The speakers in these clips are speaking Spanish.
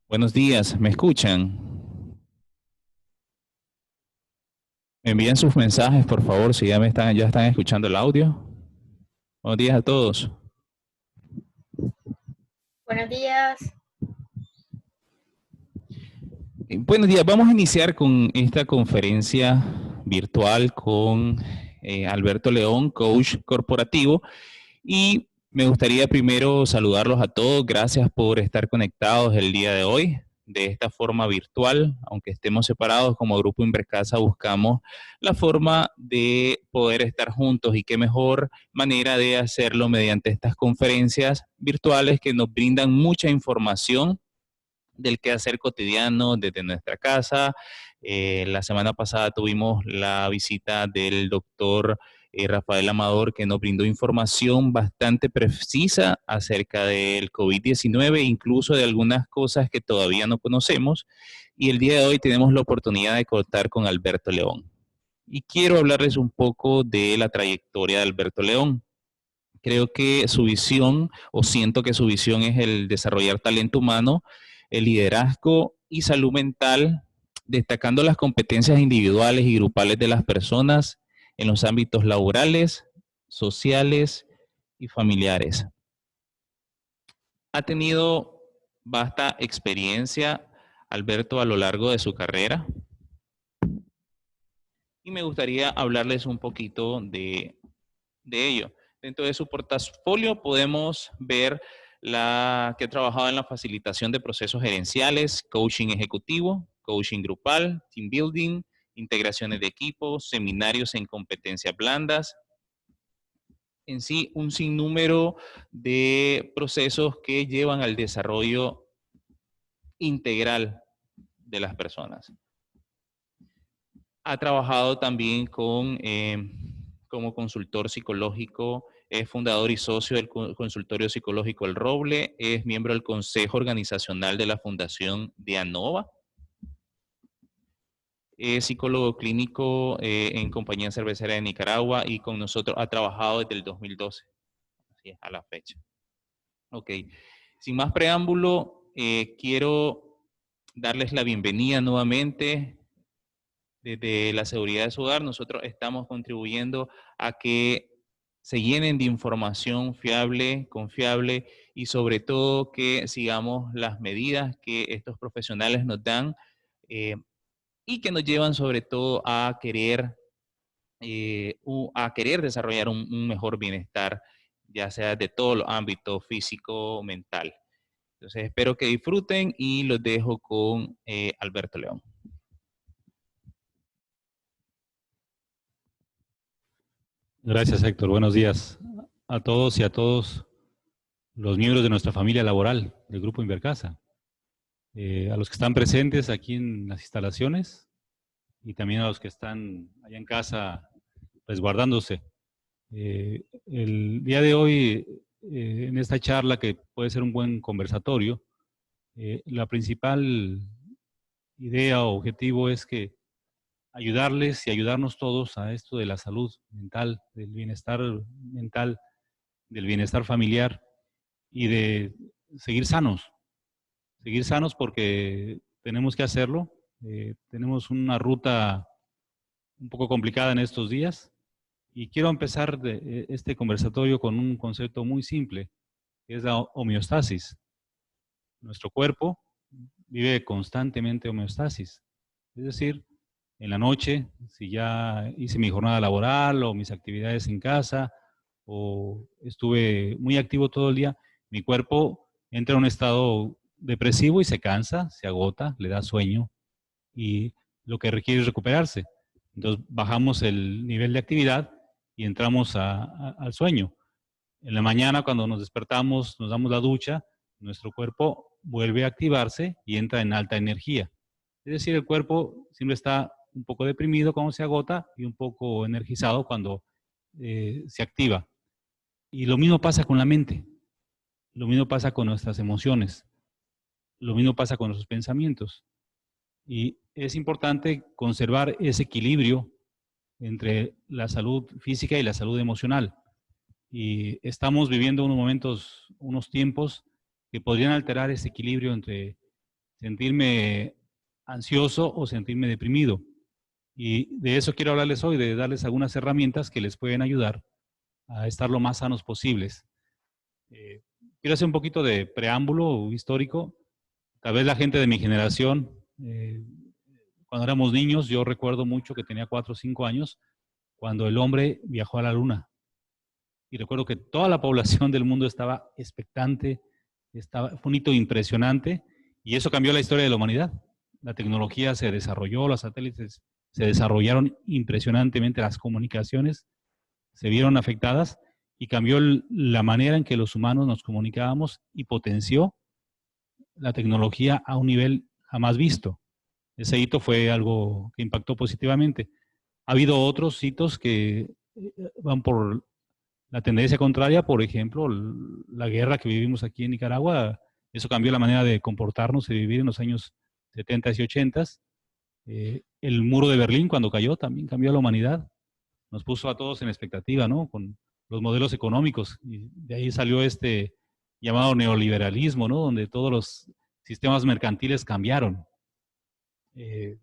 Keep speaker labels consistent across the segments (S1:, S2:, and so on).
S1: Buenos días, ¿me escuchan? Me envían sus mensajes, por favor, si ya están escuchando el audio. Buenos días a todos.
S2: Buenos días.
S1: Buenos días, vamos a iniciar con esta conferencia virtual con Alberto León, coach corporativo, y me gustaría primero saludarlos a todos. Gracias por estar conectados el día de hoy de esta forma virtual. Aunque estemos separados como Grupo Invercasa, buscamos la forma de poder estar juntos, y qué mejor manera de hacerlo mediante estas conferencias virtuales que nos brindan mucha información del quehacer cotidiano desde nuestra casa. La semana pasada tuvimos la visita del doctor Rafael Amador, que nos brindó información bastante precisa acerca del COVID-19, incluso de algunas cosas que todavía no conocemos. Y el día de hoy tenemos la oportunidad de contar con Alberto León. Y quiero hablarles un poco de la trayectoria de Alberto León. Creo que su visión, o siento que su visión, es el desarrollar talento humano, el liderazgo y salud mental, destacando las competencias individuales y grupales de las personas en los ámbitos laborales, sociales y familiares. Ha tenido vasta experiencia, Alberto, a lo largo de su carrera, y me gustaría hablarles un poquito de ello. Dentro de su portafolio podemos ver que ha trabajado en la facilitación de procesos gerenciales, coaching ejecutivo, coaching grupal, team building, integraciones de equipos, seminarios en competencias blandas. En sí, un sinnúmero de procesos que llevan al desarrollo integral de las personas. Ha trabajado también como consultor psicológico, es fundador y socio del consultorio psicológico El Roble, es miembro del consejo organizacional de la Fundación de ANOVA, es psicólogo clínico en Compañía Cervecera de Nicaragua, y con nosotros ha trabajado desde el 2012, así es, a la fecha. Ok, sin más preámbulo, quiero darles la bienvenida nuevamente. Desde la seguridad de su hogar, nosotros estamos contribuyendo a que se llenen de información fiable, confiable, y sobre todo que sigamos las medidas que estos profesionales nos dan, eh, y que nos llevan sobre todo a querer desarrollar un mejor bienestar, ya sea de todo el ámbito físico, mental. Entonces espero que disfruten y los dejo con Alberto León.
S3: Gracias, Héctor. Buenos días a todos y a todos los miembros de nuestra familia laboral del Grupo Invercasa. A los que están presentes aquí en las instalaciones y también a los que están allá en casa resguardándose. El día de hoy, en esta charla, que puede ser un buen conversatorio, la principal idea o objetivo es que ayudarles y ayudarnos todos a esto de la salud mental, del bienestar familiar y de seguir sanos porque tenemos que hacerlo. Tenemos una ruta un poco complicada en estos días y quiero empezar este conversatorio con un concepto muy simple, que es la homeostasis. Nuestro cuerpo vive constantemente homeostasis, es decir, en la noche, si ya hice mi jornada laboral o mis actividades en casa o estuve muy activo todo el día, mi cuerpo entra en un estado depresivo y se cansa, se agota, le da sueño y lo que requiere es recuperarse. Entonces bajamos el nivel de actividad y entramos al sueño. En la mañana, cuando nos despertamos, nos damos la ducha, nuestro cuerpo vuelve a activarse y entra en alta energía. Es decir, el cuerpo siempre está un poco deprimido cuando se agota y un poco energizado cuando se activa. Y lo mismo pasa con la mente, lo mismo pasa con nuestras emociones, lo mismo pasa con nuestros pensamientos. Y es importante conservar ese equilibrio entre la salud física y la salud emocional. Y estamos viviendo unos momentos, unos tiempos que podrían alterar ese equilibrio entre sentirme ansioso o sentirme deprimido. Y de eso quiero hablarles hoy, de darles algunas herramientas que les pueden ayudar a estar lo más sanos posibles. Quiero hacer un poquito de preámbulo histórico. Tal vez la gente de mi generación, cuando éramos niños, yo recuerdo mucho que tenía 4 o 5 años, cuando el hombre viajó a la luna. Y recuerdo que toda la población del mundo estaba expectante, fue un hito impresionante, y eso cambió la historia de la humanidad. La tecnología se desarrolló, los satélites se desarrollaron impresionantemente, las comunicaciones se vieron afectadas y cambió la manera en que los humanos nos comunicábamos y potenció la tecnología a un nivel jamás visto. Ese hito fue algo que impactó positivamente. Ha habido otros hitos que van por la tendencia contraria, por ejemplo, la guerra que vivimos aquí en Nicaragua, eso cambió la manera de comportarnos y de vivir en los años 70 y 80. El muro de Berlín, cuando cayó, también cambió a la humanidad. Nos puso a todos en expectativa, ¿no? Con los modelos económicos. Y de ahí salió este llamado neoliberalismo, ¿no? Donde todos los sistemas mercantiles cambiaron. El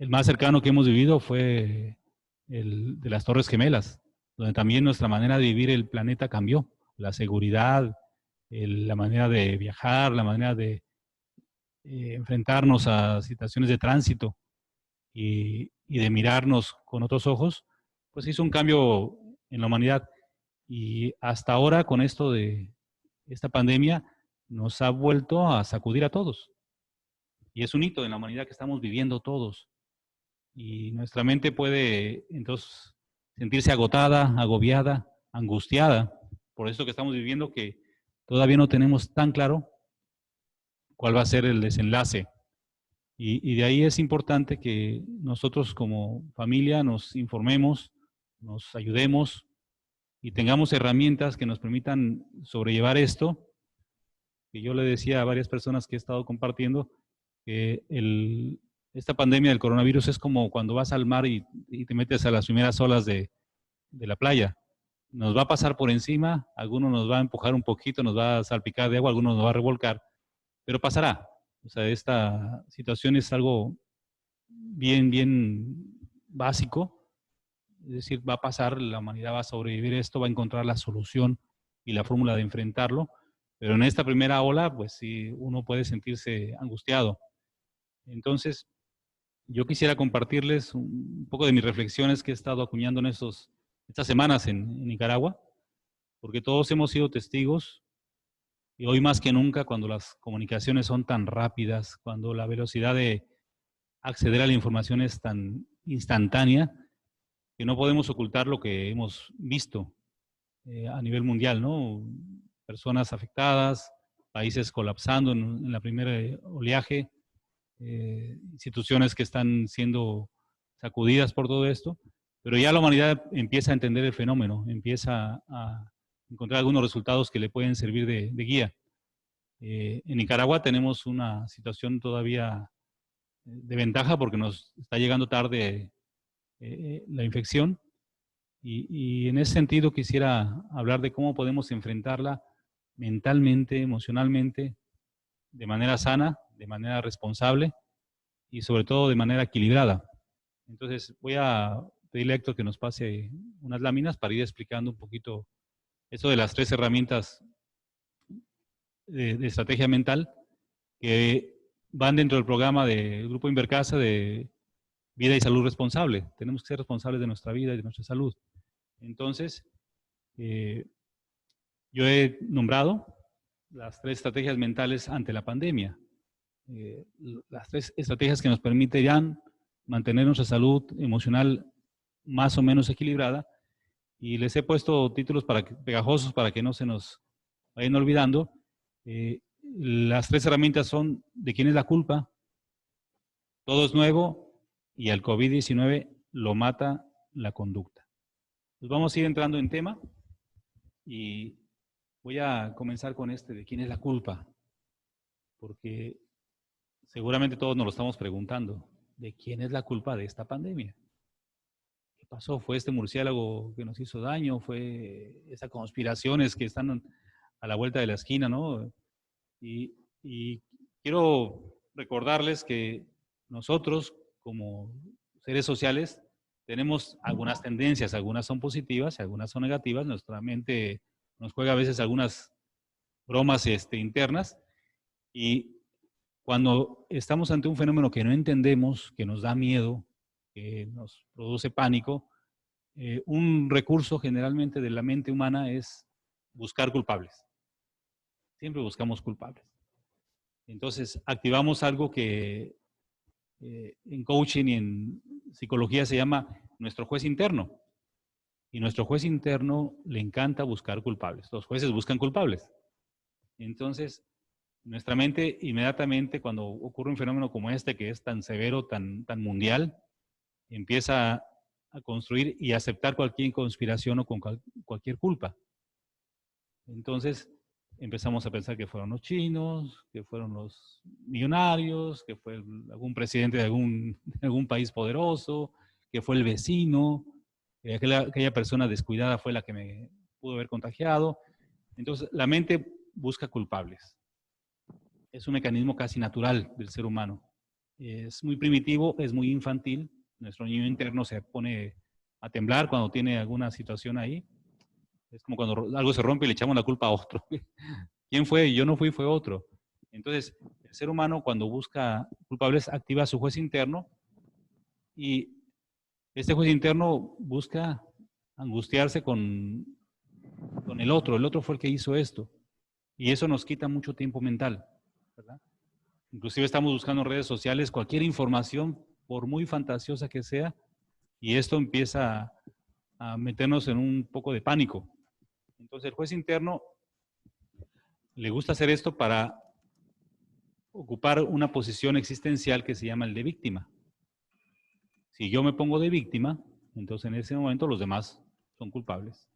S3: más cercano que hemos vivido fue el de las Torres Gemelas, donde también nuestra manera de vivir el planeta cambió. La seguridad, la manera de viajar, la manera de enfrentarnos a situaciones de tránsito y de mirarnos con otros ojos, pues hizo un cambio en la humanidad. Y hasta ahora, con esto de esta pandemia, nos ha vuelto a sacudir a todos. Y es un hito en la humanidad que estamos viviendo todos. Y nuestra mente puede entonces sentirse agotada, agobiada, angustiada por esto que estamos viviendo, que todavía no tenemos tan claro cuál va a ser el desenlace. Y de ahí es importante que nosotros como familia nos informemos, nos ayudemos y tengamos herramientas que nos permitan sobrellevar esto. Que yo le decía a varias personas que he estado compartiendo que esta pandemia del coronavirus es como cuando vas al mar y te metes a las primeras olas de la playa. Nos va a pasar por encima, algunos nos va a empujar un poquito, nos va a salpicar de agua, algunos nos va a revolcar, pero pasará. O sea, esta situación es algo bien, bien básico, es decir, va a pasar, la humanidad va a sobrevivir esto, va a encontrar la solución y la fórmula de enfrentarlo, pero en esta primera ola, pues sí, uno puede sentirse angustiado. Entonces, yo quisiera compartirles un poco de mis reflexiones que he estado acuñando en estas semanas en Nicaragua, porque todos hemos sido testigos, y hoy más que nunca, cuando las comunicaciones son tan rápidas, cuando la velocidad de acceder a la información es tan instantánea, que no podemos ocultar lo que hemos visto a nivel mundial, ¿no? Personas afectadas, países colapsando en la primera oleaje, instituciones que están siendo sacudidas por todo esto, pero ya la humanidad empieza a entender el fenómeno, empieza a encontrar algunos resultados que le pueden servir de guía. En Nicaragua tenemos una situación todavía de ventaja porque nos está llegando tarde la infección y en ese sentido quisiera hablar de cómo podemos enfrentarla mentalmente, emocionalmente, de manera sana, de manera responsable y sobre todo de manera equilibrada. Entonces voy a pedirle a Héctor que nos pase unas láminas para ir explicando un poquito eso de las 3 herramientas de estrategia mental que van dentro del programa del Grupo Invercasa de vida y salud responsable. Tenemos que ser responsables de nuestra vida y de nuestra salud. Entonces, yo he nombrado las 3 estrategias mentales ante la pandemia. Las 3 estrategias que nos permitirán mantener nuestra salud emocional más o menos equilibrada. Y les he puesto títulos pegajosos para que no se nos vayan olvidando. Las 3 herramientas son: ¿de quién es la culpa? Todo es nuevo y al COVID-19 lo mata la conducta. Pues vamos a ir entrando en tema y voy a comenzar con ¿de quién es la culpa? Porque seguramente todos nos lo estamos preguntando. ¿De quién es la culpa de esta pandemia? ¿Qué pasó? ¿Fue este murciélago que nos hizo daño? ¿Fue esas conspiraciones que están a la vuelta de la esquina, no? Y quiero recordarles que nosotros, como seres sociales, tenemos algunas tendencias, algunas son positivas, algunas son negativas. Nuestra mente nos juega a veces algunas bromas internas, y cuando estamos ante un fenómeno que no entendemos, que nos da miedo, que nos produce pánico, un recurso generalmente de la mente humana es buscar culpables. Siempre buscamos culpables. Entonces, activamos algo que en coaching y en psicología se llama nuestro juez interno. Y nuestro juez interno le encanta buscar culpables. Los jueces buscan culpables. Entonces, nuestra mente inmediatamente, cuando ocurre un fenómeno como este, que es tan severo, tan mundial, empieza a construir y aceptar cualquier conspiración o con cualquier culpa. Entonces, empezamos a pensar que fueron los chinos, que fueron los millonarios, que fue algún presidente de algún país poderoso, que fue el vecino, que aquella persona descuidada fue la que me pudo haber contagiado. Entonces, la mente busca culpables. Es un mecanismo casi natural del ser humano. Es muy primitivo, es muy infantil. Nuestro niño interno se pone a temblar cuando tiene alguna situación ahí. Es como cuando algo se rompe y le echamos la culpa a otro. ¿Quién fue? Yo no fui, fue otro. Entonces, el ser humano cuando busca culpables activa su juez interno, y este juez interno busca angustiarse con el otro. El otro fue el que hizo esto. Y eso nos quita mucho tiempo mental, ¿verdad? Inclusive estamos buscando en redes sociales cualquier información, por muy fantasiosa que sea, y esto empieza a meternos en un poco de pánico. Entonces el juez interno le gusta hacer esto para ocupar una posición existencial que se llama el de víctima. Si yo me pongo de víctima, entonces en ese momento los demás son culpables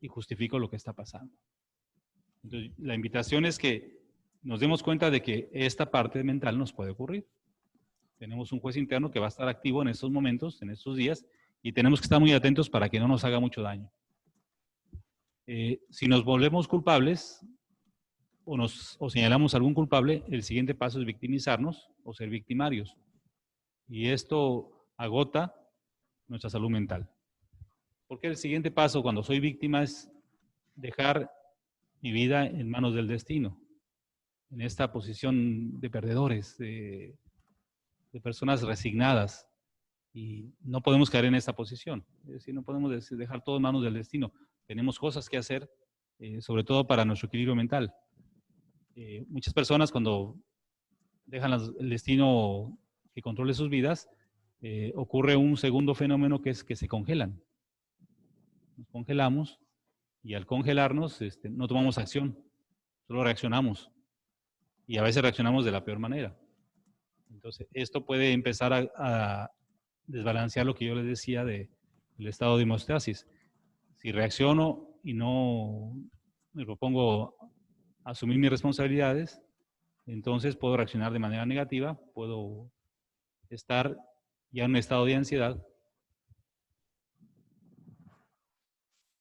S3: y justifico lo que está pasando. Entonces la invitación es que nos demos cuenta de que esta parte mental nos puede ocurrir. Tenemos un juez interno que va a estar activo en estos momentos, en estos días, y tenemos que estar muy atentos para que no nos haga mucho daño. Si nos volvemos culpables o señalamos algún culpable, el siguiente paso es victimizarnos o ser victimarios. Y esto agota nuestra salud mental. Porque el siguiente paso cuando soy víctima es dejar mi vida en manos del destino, en esta posición de perdedores, de personas resignadas. Y no podemos caer en esta posición. Es decir, no podemos dejar todo en manos del destino. Tenemos cosas que hacer, sobre todo para nuestro equilibrio mental. Muchas personas cuando dejan el destino que controle sus vidas, ocurre un segundo fenómeno que es que se congelan. Nos congelamos y al congelarnos no tomamos acción, solo reaccionamos. Y a veces reaccionamos de la peor manera. Entonces, esto puede empezar a desbalancear lo que yo les decía del estado de homeostasis. Si reacciono y no me propongo asumir mis responsabilidades, entonces puedo reaccionar de manera negativa, puedo estar ya en un estado de ansiedad.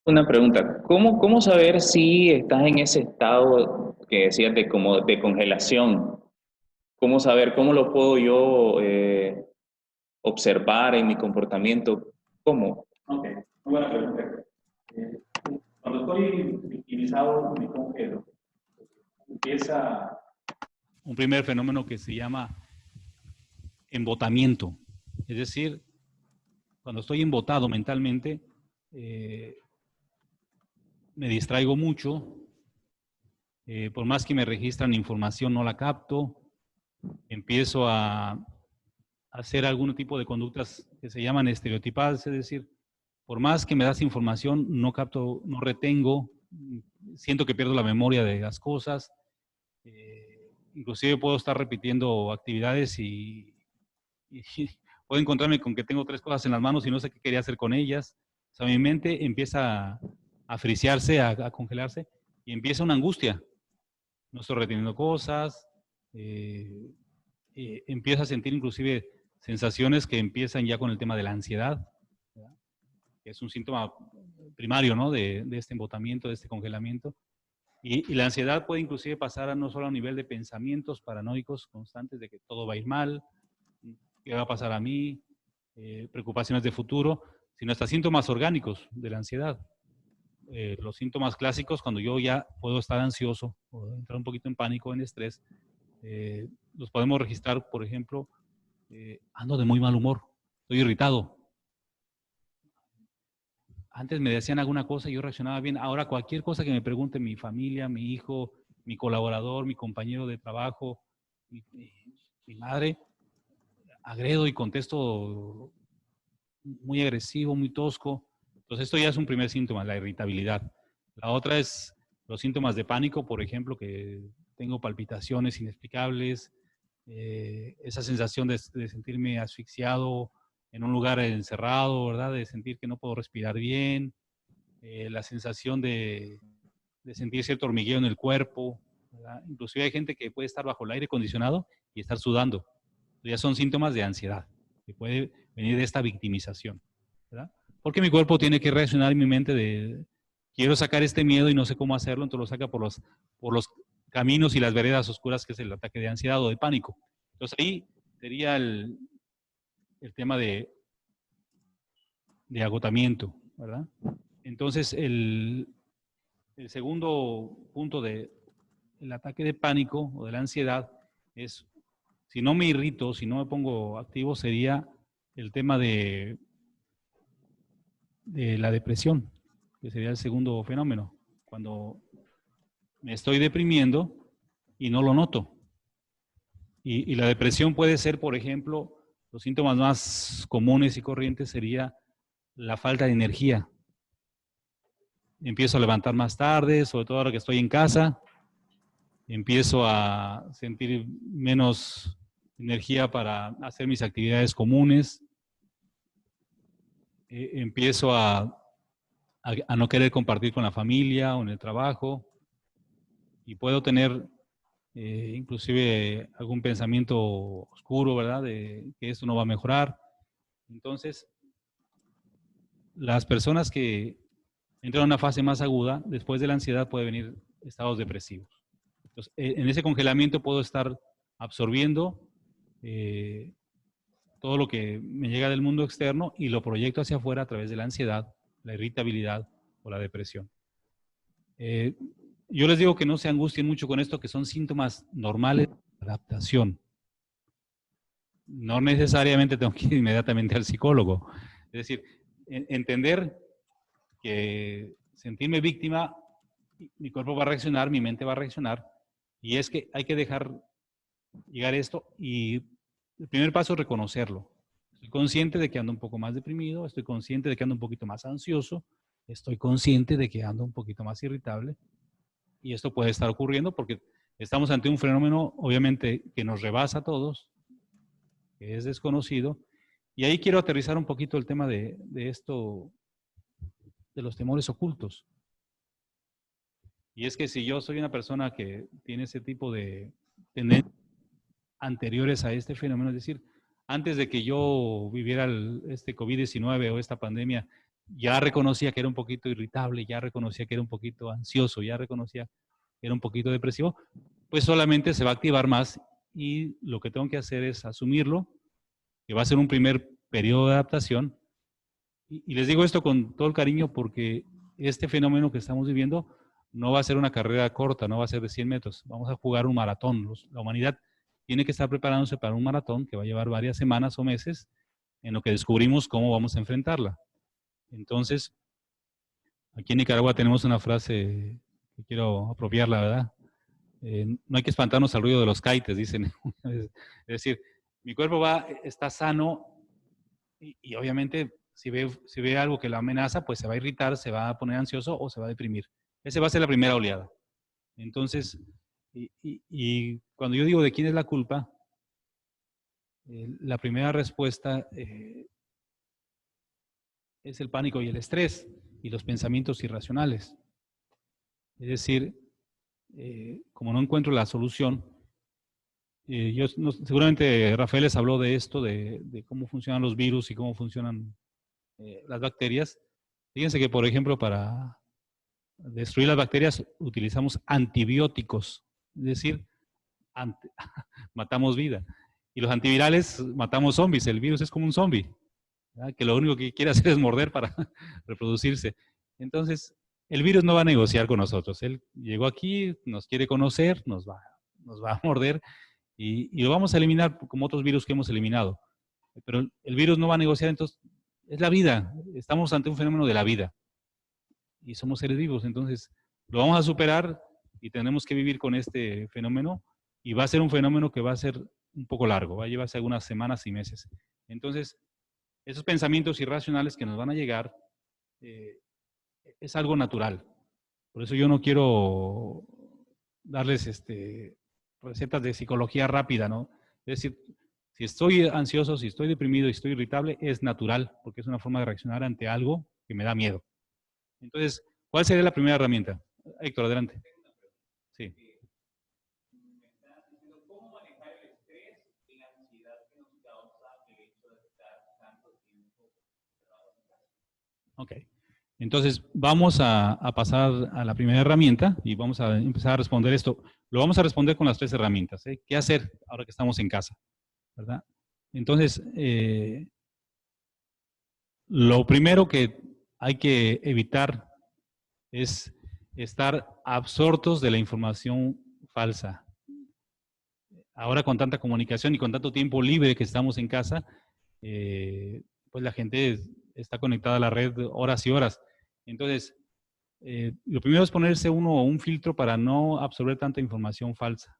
S1: Una pregunta, ¿cómo saber si estás en ese estado que decías de como de congelación? ¿Cómo saber, cómo lo puedo yo observar en mi comportamiento? ¿Cómo?
S3: Ok, muy buena pregunta. Cuando estoy victimizado, me congelo. Empieza un primer fenómeno que se llama embotamiento. Es decir, cuando estoy embotado mentalmente, me distraigo mucho. Por más que me registran información, no la capto. Empiezo a hacer algún tipo de conductas que se llaman estereotipadas, es decir, por más que me das información, no capto, no retengo, siento que pierdo la memoria de las cosas, inclusive puedo estar repitiendo actividades y puedo encontrarme con que tengo 3 cosas en las manos y no sé qué quería hacer con ellas. O sea, mi mente empieza a frisearse, a congelarse, y empieza una angustia. No estoy reteniendo cosas, empiezo a sentir inclusive sensaciones que empiezan ya con el tema de la ansiedad, ¿verdad? Que es un síntoma primario, ¿no? de este embotamiento, de este congelamiento. Y la ansiedad puede inclusive pasar a no solo a nivel de pensamientos paranoicos constantes de que todo va a ir mal, qué va a pasar a mí, preocupaciones de futuro, sino hasta síntomas orgánicos de la ansiedad. Los síntomas clásicos, cuando yo ya puedo estar ansioso o entrar un poquito en pánico, en estrés, los podemos registrar, por ejemplo, ando de muy mal humor, estoy irritado. Antes me decían alguna cosa y yo reaccionaba bien. Ahora cualquier cosa que me pregunte mi familia, mi hijo, mi colaborador, mi compañero de trabajo, mi madre, agredo y contesto muy agresivo, muy tosco. Entonces esto ya es un primer síntoma, la irritabilidad. La otra es los síntomas de pánico, por ejemplo, que tengo palpitaciones inexplicables, esa sensación de sentirme asfixiado en un lugar encerrado, ¿verdad? De sentir que no puedo respirar bien, la sensación de sentir cierto hormigueo en el cuerpo, ¿verdad? Inclusive hay gente que puede estar bajo el aire acondicionado y estar sudando. Ya son síntomas de ansiedad, que puede venir de esta victimización, ¿verdad? Porque mi cuerpo tiene que reaccionar en mi mente de, quiero sacar este miedo y no sé cómo hacerlo, entonces lo saca por los caminos y las veredas oscuras, que es el ataque de ansiedad o de pánico. Entonces ahí sería el tema de agotamiento, ¿verdad? Entonces el segundo punto del ataque de pánico o de la ansiedad es, si no me irrito, si no me pongo activo, sería el tema de la depresión, que sería el segundo fenómeno, cuando me estoy deprimiendo y no lo noto. Y la depresión puede ser, por ejemplo, los síntomas más comunes y corrientes sería la falta de energía. Empiezo a levantar más tarde, sobre todo ahora que estoy en casa. Empiezo a sentir menos energía para hacer mis actividades comunes. Empiezo a no querer compartir con la familia o en el trabajo. Y puedo tener inclusive algún pensamiento oscuro, ¿verdad? De que esto no va a mejorar. Entonces, las personas que entran a una fase más aguda, después de la ansiedad puede venir estados depresivos. Entonces, en ese congelamiento puedo estar absorbiendo todo lo que me llega del mundo externo y lo proyecto hacia afuera a través de la ansiedad, la irritabilidad o la depresión. Yo les digo que no se angustien mucho con esto, que son síntomas normales de adaptación. No necesariamente tengo que ir inmediatamente al psicólogo. Es decir, entender que sentirme víctima, mi cuerpo va a reaccionar, mi mente va a reaccionar, y es que hay que dejar llegar esto, y el primer paso es reconocerlo. Estoy consciente de que ando un poco más deprimido, estoy consciente de que ando un poquito más ansioso, estoy consciente de que ando un poquito más irritable, y esto puede estar ocurriendo porque estamos ante un fenómeno, obviamente, que nos rebasa a todos, que es desconocido, y ahí quiero aterrizar un poquito el tema de esto, de los temores ocultos. Y es que si yo soy una persona que tiene ese tipo de tendencias anteriores a este fenómeno, es decir, antes de que yo viviera este COVID-19 o esta pandemia, ya reconocía que era un poquito irritable, ya reconocía que era un poquito ansioso, ya reconocía que era un poquito depresivo, pues solamente se va a activar más, y lo que tengo que hacer es asumirlo, que va a ser un primer periodo de adaptación. Y les digo esto con todo el cariño porque este fenómeno que estamos viviendo no va a ser una carrera corta, no va a ser de 100 metros, vamos a jugar un maratón. La humanidad tiene que estar preparándose para un maratón que va a llevar varias semanas o meses, en lo que descubrimos cómo vamos a enfrentarla. Entonces, aquí en Nicaragua tenemos una frase que quiero apropiarla, ¿verdad? No hay que espantarnos al ruido de los kites, dicen. Es decir, mi cuerpo está sano y obviamente si ve algo que lo amenaza, pues se va a irritar, se va a poner ansioso o se va a deprimir. Esa va a ser la primera oleada. Entonces, y cuando yo digo de quién es la culpa, la primera respuesta es el pánico y el estrés y los pensamientos irracionales. Es decir, como no encuentro la solución, seguramente Rafael les habló de esto, de cómo funcionan los virus y cómo funcionan las bacterias. Fíjense que, por ejemplo, para destruir las bacterias utilizamos antibióticos, es decir, matamos vida. Y los antivirales matamos zombies, el virus es como un zombie, ¿verdad? Que lo único que quiere hacer es morder para reproducirse. Entonces, el virus no va a negociar con nosotros. Él llegó aquí, nos quiere conocer, nos va a morder y lo vamos a eliminar como otros virus que hemos eliminado. Pero el virus no va a negociar, entonces es la vida. Estamos ante un fenómeno de la vida y somos seres vivos. Entonces, lo vamos a superar y tenemos que vivir con este fenómeno y va a ser un fenómeno que va a ser un poco largo, va a llevarse algunas semanas y meses. Entonces, esos pensamientos irracionales que nos van a llegar es algo natural. Por eso yo no quiero darles recetas de psicología rápida, ¿no? Es decir, si estoy ansioso, si estoy deprimido y estoy irritable, es natural, porque es una forma de reaccionar ante algo que me da miedo. Entonces, ¿cuál sería la primera herramienta? Héctor, adelante. Sí. ¿Cómo manejar el estrés y la ansiedad que nos causa el hecho de estar tanto tiempo encerrados en casa? Ok. Entonces, vamos a pasar a la primera herramienta y vamos a empezar a responder esto. Lo vamos a responder con las 3 herramientas. ¿Qué hacer ahora que estamos en casa? ¿Verdad? Entonces, lo primero que hay que evitar es estar absortos de la información falsa. Ahora con tanta comunicación y con tanto tiempo libre que estamos en casa, pues la gente está conectada a la red horas y horas. Entonces, lo primero es ponerse uno un filtro para no absorber tanta información falsa.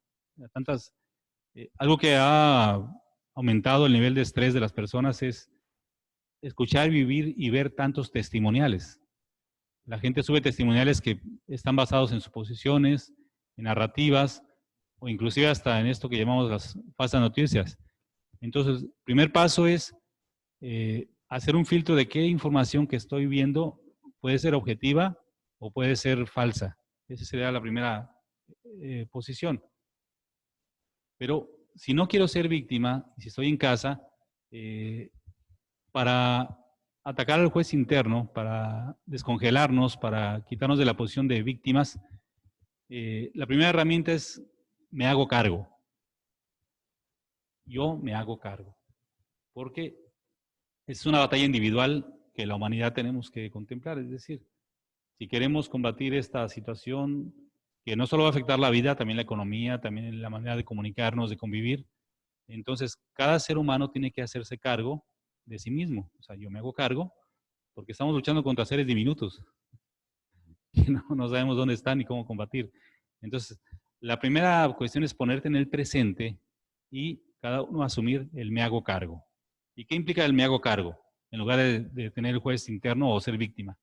S3: Algo que ha aumentado el nivel de estrés de las personas es escuchar, vivir y ver tantos testimoniales. La gente sube testimoniales que están basados en suposiciones, en narrativas, o inclusive hasta en esto que llamamos las falsas noticias. Entonces, el primer paso es hacer un filtro de qué información que estoy viendo puede ser objetiva o puede ser falsa. Esa sería la primera posición. Pero si no quiero ser víctima, si estoy en casa, para atacar al juez interno, para descongelarnos, para quitarnos de la posición de víctimas, la primera herramienta es me hago cargo. Yo me hago cargo. Porque es una batalla individual que la humanidad tenemos que contemplar. Es decir, si queremos combatir esta situación que no solo va a afectar la vida, también la economía, también la manera de comunicarnos, de convivir, entonces cada ser humano tiene que hacerse cargo de sí mismo. O sea, yo me hago cargo porque estamos luchando contra seres diminutos que no sabemos dónde están ni cómo combatir. Entonces, la primera cuestión es ponerte en el presente y cada uno asumir el me hago cargo. ¿Y qué implica el me hago cargo? En lugar de tener el juez interno o ser víctima.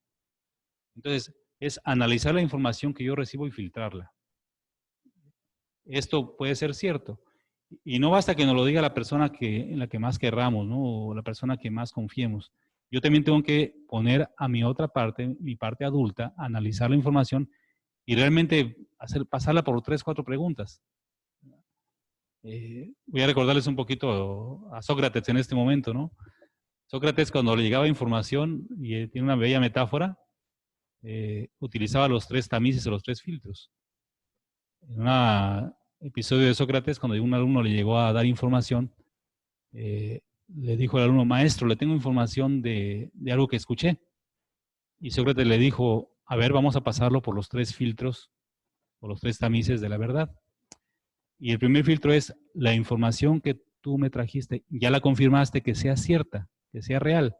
S3: Entonces, es analizar la información que yo recibo y filtrarla. Esto puede ser cierto. Y no basta que nos lo diga la persona en la que más querramos, ¿no? O la persona que más confiemos. Yo también tengo que poner a mi otra parte, mi parte adulta, analizar la información y realmente pasarla por 3, 4 preguntas. Voy a recordarles un poquito a Sócrates en este momento, ¿no? Sócrates, cuando le llegaba información, y tiene una bella metáfora, utilizaba los 3 tamices o los 3 filtros. En un episodio de Sócrates, cuando un alumno le llegó a dar información, le dijo al alumno, maestro, le tengo información de algo que escuché. Y Sócrates le dijo, a ver, vamos a pasarlo por los 3 filtros o los 3 tamices de la verdad. Y el primer filtro es la información que tú me trajiste, ya la confirmaste que sea cierta, que sea real.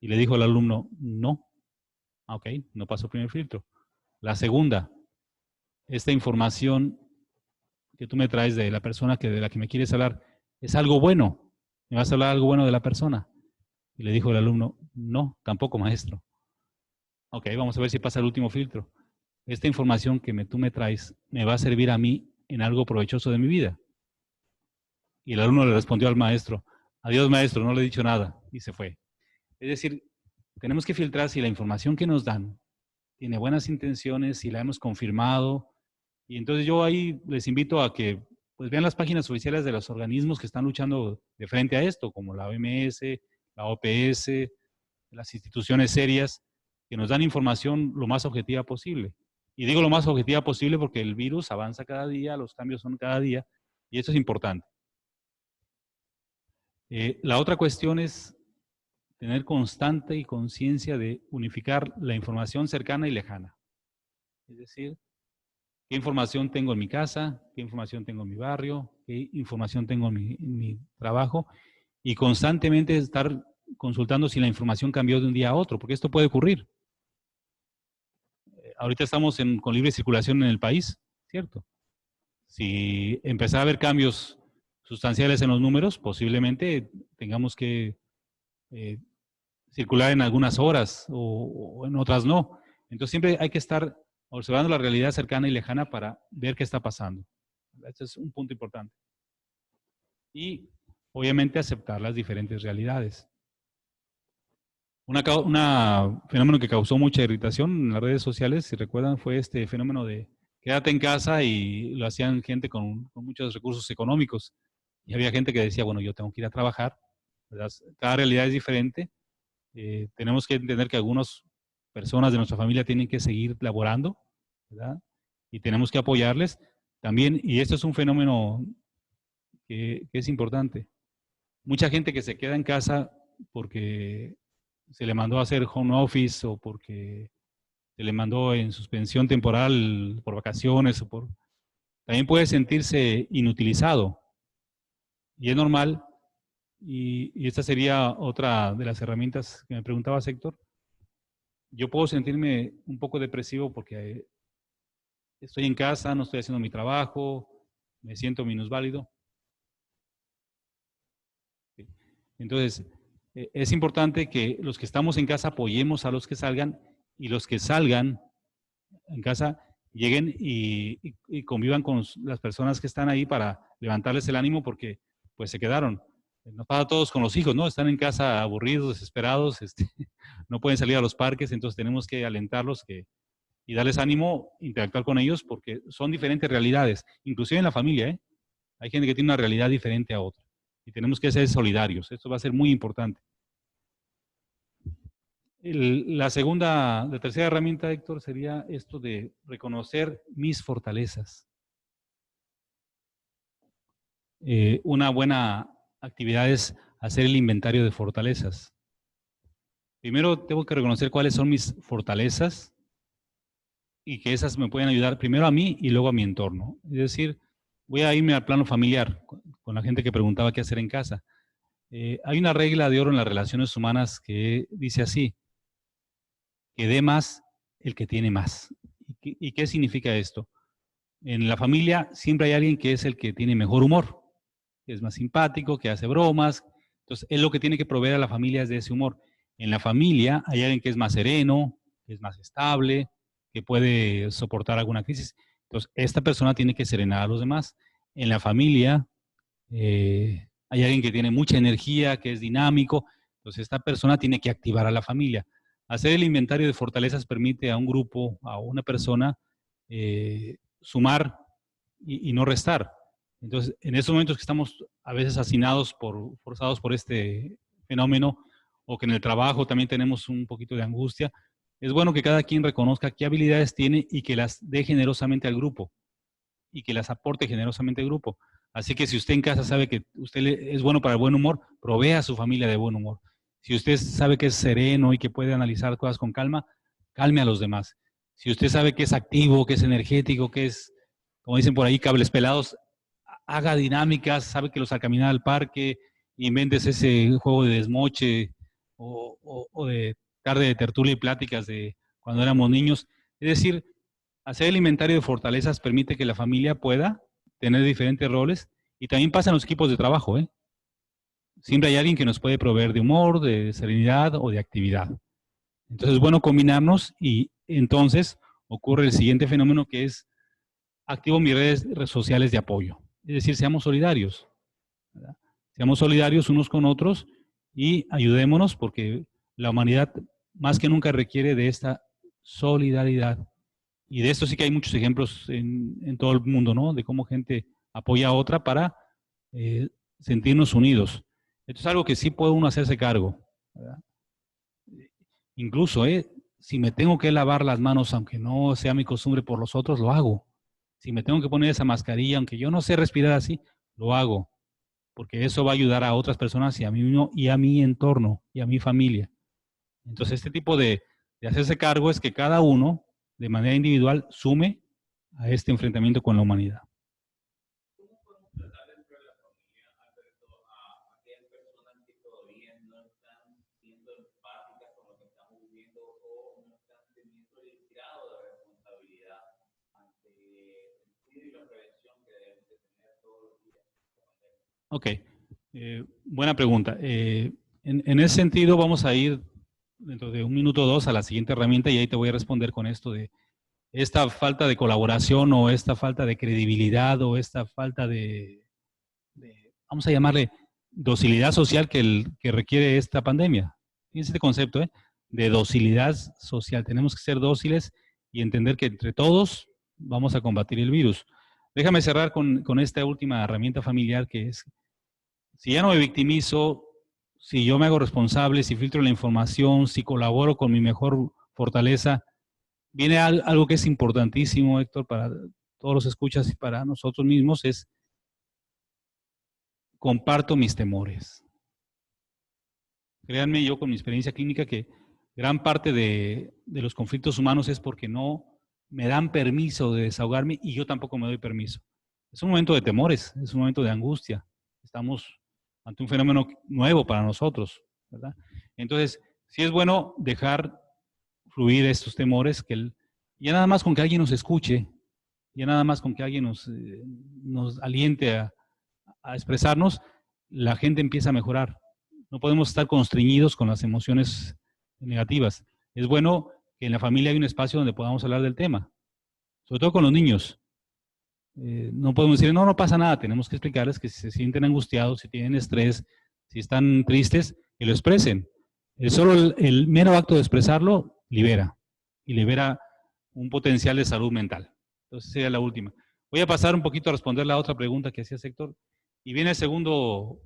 S3: Y le dijo al alumno, no. Ok, no pasó el primer filtro. La segunda, esta información que tú me traes de la persona de la que me quieres hablar, ¿es algo bueno? ¿Me vas a hablar algo bueno de la persona? Y le dijo el alumno, no, tampoco, maestro. Ok, vamos a ver si pasa el último filtro. Esta información que tú me traes, ¿me va a servir a mí en algo provechoso de mi vida? Y el alumno le respondió al maestro, adiós maestro, no le he dicho nada, y se fue. Es decir, tenemos que filtrar si la información que nos dan tiene buenas intenciones, si la hemos confirmado. Y entonces yo ahí les invito a que pues, vean las páginas oficiales de los organismos que están luchando de frente a esto, como la OMS, la OPS, las instituciones serias, que nos dan información lo más objetiva posible. Y digo lo más objetiva posible porque el virus avanza cada día, los cambios son cada día, y eso es importante. La otra cuestión es tener constante y conciencia de unificar la información cercana y lejana. Es decir, qué información tengo en mi casa, qué información tengo en mi barrio, qué información tengo en mi trabajo, y constantemente estar consultando si la información cambió de un día a otro, porque esto puede ocurrir. Ahorita estamos con libre circulación en el país, ¿cierto? Si empezara a haber cambios sustanciales en los números, posiblemente tengamos que circular en algunas horas o en otras no. Entonces siempre hay que estar observando la realidad cercana y lejana para ver qué está pasando. Este es un punto importante. Y obviamente aceptar las diferentes realidades. Un fenómeno que causó mucha irritación en las redes sociales, si recuerdan, fue este fenómeno de quédate en casa, y lo hacían gente con muchos recursos económicos. Y había gente que decía, bueno, yo tengo que ir a trabajar, ¿verdad? Cada realidad es diferente. Tenemos que entender que algunas personas de nuestra familia tienen que seguir laborando, ¿verdad? Y tenemos que apoyarles también. Y esto es un fenómeno que es importante. Mucha gente que se queda en casa porque se le mandó a hacer home office o porque se le mandó en suspensión temporal por vacaciones también puede sentirse inutilizado. Y es normal. Y esta sería otra de las herramientas que me preguntaba Héctor. Yo puedo sentirme un poco depresivo porque estoy en casa, no estoy haciendo mi trabajo, me siento minusválido. Entonces, es importante que los que estamos en casa apoyemos a los que salgan, y los que salgan en casa lleguen y convivan con las personas que están ahí para levantarles el ánimo, porque pues se quedaron. Nos pasa a todos con los hijos, ¿no? Están en casa aburridos, desesperados, no pueden salir a los parques, entonces tenemos que alentarlos y darles ánimo, interactuar con ellos, porque son diferentes realidades, inclusive en la familia, ¿eh? Hay gente que tiene una realidad diferente a otra, y tenemos que ser solidarios. Esto va a ser muy importante. La tercera herramienta, Héctor, sería esto de reconocer mis fortalezas. Una buena actividad es hacer el inventario de fortalezas. Primero tengo que reconocer cuáles son mis fortalezas y que esas me pueden ayudar primero a mí y luego a mi entorno. Es decir, voy a irme al plano familiar con la gente que preguntaba qué hacer en casa. Hay una regla de oro en las relaciones humanas que dice así: que dé más el que tiene más. ¿Y qué significa esto? En la familia siempre hay alguien que es el que tiene mejor humor, que es más simpático, que hace bromas. Entonces, él lo que tiene que proveer a la familia es de ese humor. En la familia hay alguien que es más sereno, que es más estable, que puede soportar alguna crisis. Entonces, esta persona tiene que serenar a los demás. En la familia hay alguien que tiene mucha energía, que es dinámico. Entonces, esta persona tiene que activar a la familia. Hacer el inventario de fortalezas permite a un grupo, a una persona, sumar y no restar. Entonces, en esos momentos que estamos a veces hacinados, forzados por este fenómeno, o que en el trabajo también tenemos un poquito de angustia, es bueno que cada quien reconozca qué habilidades tiene y que las dé generosamente al grupo, y que las aporte generosamente al grupo. Así que si usted en casa sabe que usted es bueno para el buen humor, provea a su familia de buen humor. Si usted sabe que es sereno y que puede analizar cosas con calma, calme a los demás. Si usted sabe que es activo, que es energético, que es, como dicen por ahí, cables pelados, haga dinámicas, sabe que los a caminar al parque, inventes ese juego de desmoche o de tarde de tertulia y pláticas de cuando éramos niños. Es decir, hacer el inventario de fortalezas permite que la familia pueda tener diferentes roles, y también pasa en los equipos de trabajo, ¿eh? Siempre hay alguien que nos puede proveer de humor, de serenidad o de actividad. Entonces es bueno combinarnos, y entonces ocurre el siguiente fenómeno, que es activo mis redes sociales de apoyo. Es decir, seamos solidarios, ¿verdad? Seamos solidarios unos con otros y ayudémonos, porque la humanidad más que nunca requiere de esta solidaridad. Y de esto sí que hay muchos ejemplos en todo el mundo, ¿no? De cómo gente apoya a otra para sentirnos unidos. Esto es algo que sí puede uno hacerse cargo, ¿verdad? Incluso, Si me tengo que lavar las manos, aunque no sea mi costumbre por los otros, lo hago. Si me tengo que poner esa mascarilla, aunque yo no sé respirar así, lo hago. Porque eso va a ayudar a otras personas y a mí mismo y a mi entorno y a mi familia. Entonces, este tipo de hacerse cargo es que cada uno, de manera individual, sume a este enfrentamiento con la humanidad. Ok, buena pregunta. En ese sentido vamos a ir dentro de un minuto o dos a la siguiente herramienta y ahí te voy a responder con esto de esta falta de colaboración o esta falta de credibilidad o esta falta vamos a llamarle docilidad social que requiere esta pandemia. Fíjense este concepto, de docilidad social. Tenemos que ser dóciles y entender que entre todos vamos a combatir el virus. Déjame cerrar con esta última herramienta familiar que es, si ya no me victimizo, si yo me hago responsable, si filtro la información, si colaboro con mi mejor fortaleza, viene algo que es importantísimo, Héctor, para todos los escuchas y para nosotros mismos, es comparto mis temores. Créanme, yo con mi experiencia clínica, que gran parte de los conflictos humanos es porque no me dan permiso de desahogarme y yo tampoco me doy permiso. Es un momento de temores, es un momento de angustia. Estamos ante un fenómeno nuevo para nosotros, ¿verdad? Entonces, sí es bueno dejar fluir estos temores, ya nada más con que alguien nos escuche, ya nada más con que alguien nos aliente a expresarnos, la gente empieza a mejorar. No podemos estar constreñidos con las emociones negativas. Es bueno que en la familia haya un espacio donde podamos hablar del tema, sobre todo con los niños. No podemos decir, no pasa nada. Tenemos que explicarles que si se sienten angustiados, si tienen estrés, si están tristes, que lo expresen. Solo el mero acto de expresarlo libera, y libera un potencial de salud mental. Entonces sería la última. Voy a pasar un poquito a responder la otra pregunta que hacía Héctor, y viene el segundo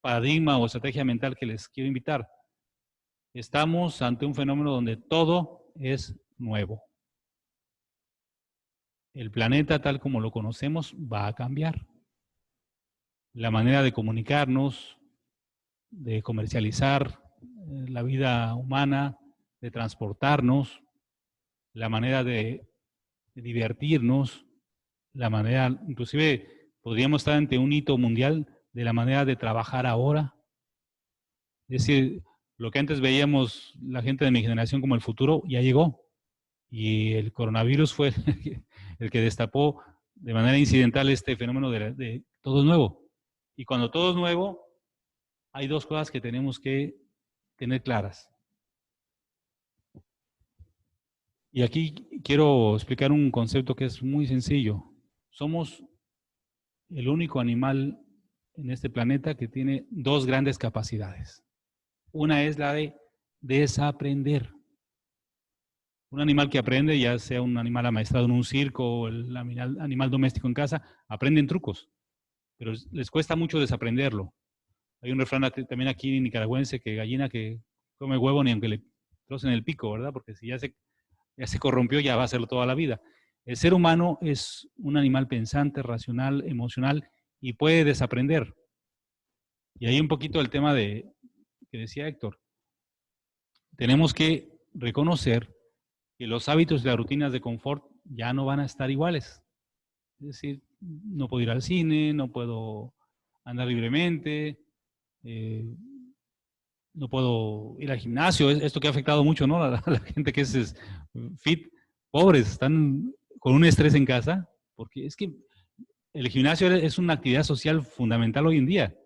S3: paradigma o estrategia mental que les quiero invitar. Estamos ante un fenómeno donde todo es nuevo. El planeta tal como lo conocemos va a cambiar. La manera de comunicarnos, de comercializar la vida humana, de transportarnos, la manera de divertirnos, la manera, inclusive podríamos estar ante un hito mundial de la manera de trabajar ahora. Es decir, lo que antes veíamos la gente de mi generación como el futuro, ya llegó. Y el coronavirus fue el que destapó de manera incidental este fenómeno de todo es nuevo. Y cuando todo es nuevo, hay dos cosas que tenemos que tener claras. Y aquí quiero explicar un concepto que es muy sencillo. Somos el único animal en este planeta que tiene dos grandes capacidades. Una es la de desaprender. Un animal que aprende, ya sea un animal amaestrado en un circo o el animal doméstico en casa, aprenden trucos, pero les cuesta mucho desaprenderlo. Hay un refrán también aquí nicaragüense que gallina que come huevo ni aunque le trocen el pico, ¿verdad? Porque si ya se corrompió, ya va a hacerlo toda la vida. El ser humano es un animal pensante, racional, emocional y puede desaprender. Y ahí un poquito el tema que decía Héctor. Tenemos que reconocer que los hábitos y las rutinas de confort ya no van a estar iguales. Es decir, no puedo ir al cine, no puedo andar libremente, no puedo ir al gimnasio. Esto que ha afectado mucho, ¿no? A la gente que es fit, pobres, están con un estrés en casa, porque es que el gimnasio es una actividad social fundamental hoy en día.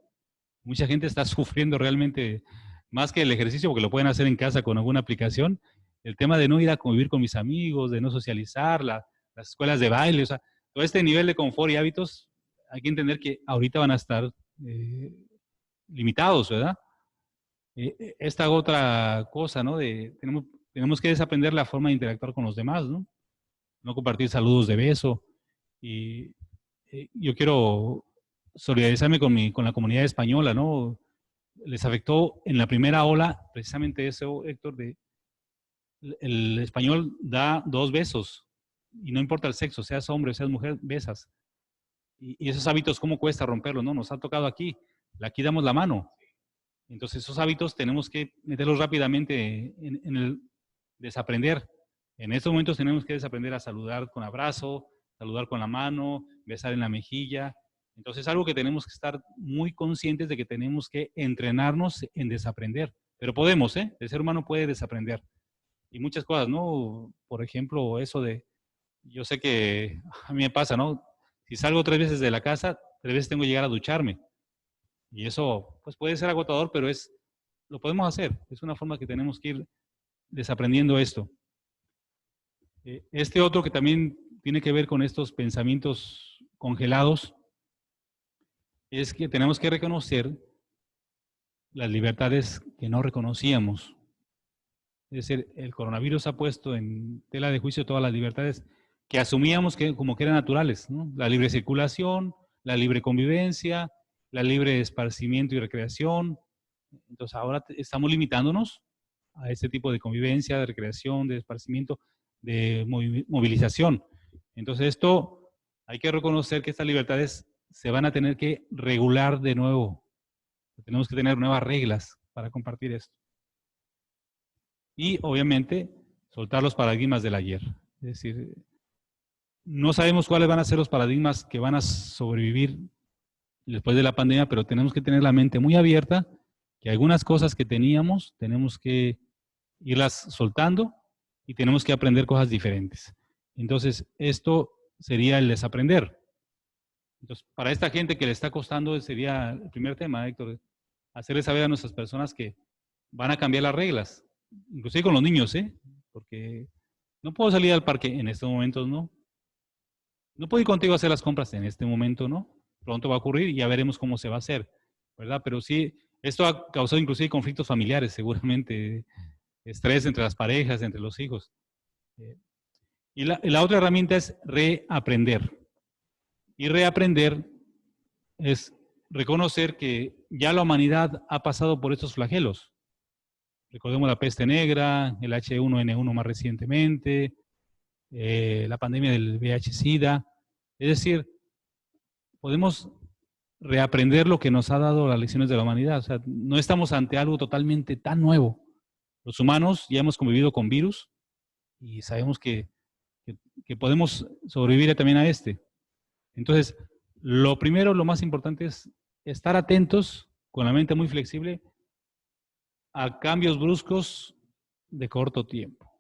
S3: Mucha gente está sufriendo realmente más que el ejercicio, porque lo pueden hacer en casa con alguna aplicación. El tema de no ir a convivir con mis amigos, de no socializar, las escuelas de baile, o sea, todo este nivel de confort y hábitos, hay que entender que ahorita van a estar limitados, ¿verdad? Esta otra cosa, ¿no? Tenemos que desaprender la forma de interactuar con los demás, ¿no? No compartir saludos de beso. Y yo quiero solidarizarme con la comunidad española, ¿no? Les afectó en la primera ola precisamente eso, Héctor, de el español da 2 besos, y no importa el sexo, seas hombre, seas mujer, besas. Y esos hábitos, ¿cómo cuesta romperlos? No, nos ha tocado aquí damos la mano. Entonces, esos hábitos tenemos que meterlos rápidamente en el desaprender. En estos momentos tenemos que desaprender a saludar con abrazo, saludar con la mano, besar en la mejilla. Entonces, es algo que tenemos que estar muy conscientes de que tenemos que entrenarnos en desaprender. Pero podemos, ¿eh? El ser humano puede desaprender. Y muchas cosas, ¿no? Por ejemplo, eso de, yo sé que a mí me pasa, ¿no? Si salgo 3 veces de la casa, 3 veces tengo que llegar a ducharme. Y eso, pues puede ser agotador, pero lo podemos hacer. Es una forma que tenemos que ir desaprendiendo esto. Este otro que también tiene que ver con estos pensamientos congelados es que tenemos que reconocer las libertades que no reconocíamos. Es decir, el coronavirus ha puesto en tela de juicio todas las libertades que asumíamos como que eran naturales, ¿no? La libre circulación, la libre convivencia, la libre esparcimiento y recreación. Entonces ahora estamos limitándonos a este tipo de convivencia, de recreación, de esparcimiento, de movilización. Entonces esto hay que reconocer que estas libertades se van a tener que regular de nuevo. Tenemos que tener nuevas reglas para compartir esto. Y obviamente soltar los paradigmas del ayer. Es decir, no sabemos cuáles van a ser los paradigmas que van a sobrevivir después de la pandemia, pero tenemos que tener la mente muy abierta, que algunas cosas que teníamos tenemos que irlas soltando y tenemos que aprender cosas diferentes. Entonces, esto sería el desaprender. Entonces, para esta gente que le está costando, sería el primer tema, Héctor, hacerles saber a nuestras personas que van a cambiar las reglas, inclusive con los niños, porque no puedo salir al parque en estos momentos, ¿no? No puedo ir contigo a hacer las compras en este momento, ¿no? Pronto va a ocurrir y ya veremos cómo se va a hacer, ¿verdad? Pero sí, esto ha causado inclusive conflictos familiares, seguramente, estrés entre las parejas, entre los hijos. Y la otra herramienta es reaprender. Y reaprender es reconocer que ya la humanidad ha pasado por estos flagelos. Recordemos la peste negra, el H1N1 más recientemente, la pandemia del VIH-Sida. Es decir, podemos reaprender lo que nos ha dado las lecciones de la humanidad. O sea, no estamos ante algo totalmente tan nuevo. Los humanos ya hemos convivido con virus y sabemos que podemos sobrevivir también a este. Entonces, lo primero, lo más importante es estar atentos, con la mente muy flexible, a cambios bruscos de corto tiempo.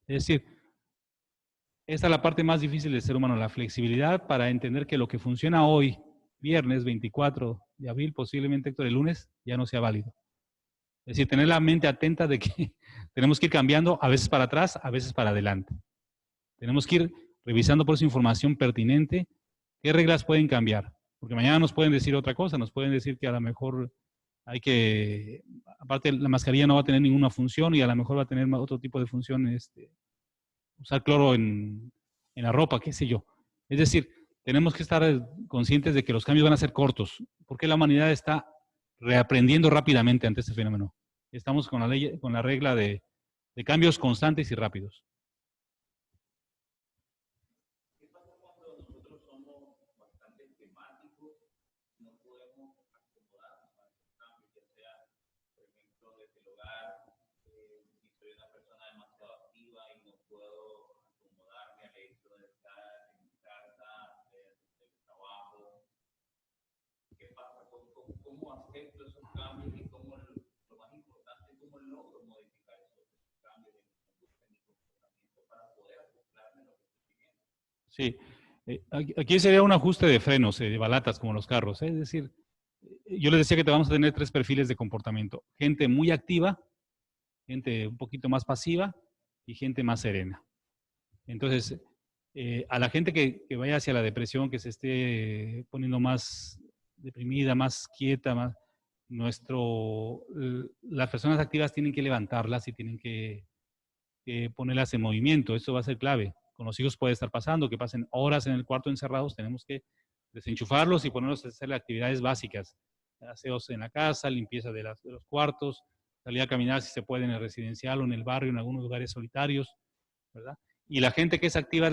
S3: Es decir, esta es la parte más difícil del ser humano, la flexibilidad para entender que lo que funciona hoy, viernes 24 de abril, posiblemente, Héctor, el lunes, ya no sea válido. Es decir, tener la mente atenta de que tenemos que ir cambiando, a veces para atrás, a veces para adelante. Tenemos que ir revisando por esa información pertinente qué reglas pueden cambiar. Porque mañana nos pueden decir otra cosa, nos pueden decir que a lo mejor hay que, aparte la mascarilla no va a tener ninguna función y a lo mejor va a tener otro tipo de función, usar cloro en la ropa, qué sé yo. Es decir, tenemos que estar conscientes de que los cambios van a ser cortos, porque la humanidad está reaprendiendo rápidamente ante este fenómeno. Estamos con la regla de cambios constantes y rápidos.
S1: ¿Qué pasa cuando nosotros somos bastante temáticos? No podemos acomodarnos a esos cambios, ya sea, por ejemplo, desde el hogar, si soy una persona demasiado activa y no puedo acomodarme al hecho de estar en mi casa, del trabajo. ¿Qué pasa? ¿Cómo acepto esos cambios y cómo lo más importante, cómo logro modificar esos cambios en mi comportamiento para poder acoplarme a lo que estoy viviendo?
S3: Sí, aquí sería un ajuste de frenos, de balatas como los carros. Es decir, yo les decía que te vamos a tener 3 perfiles de comportamiento. Gente muy activa, gente un poquito más pasiva y gente más serena. Entonces, a la gente que vaya hacia la depresión, que se esté poniendo más deprimida, más quieta, las personas activas tienen que levantarlas y tienen que ponerlas en movimiento. Eso va a ser clave. Con los hijos puede estar pasando, que pasen horas en el cuarto encerrados, tenemos que desenchufarlos y ponerlos a hacer actividades básicas, aseos en la casa, limpieza de los cuartos, salir a caminar si se puede en el residencial o en el barrio, en algunos lugares solitarios, ¿verdad? Y la gente que es activa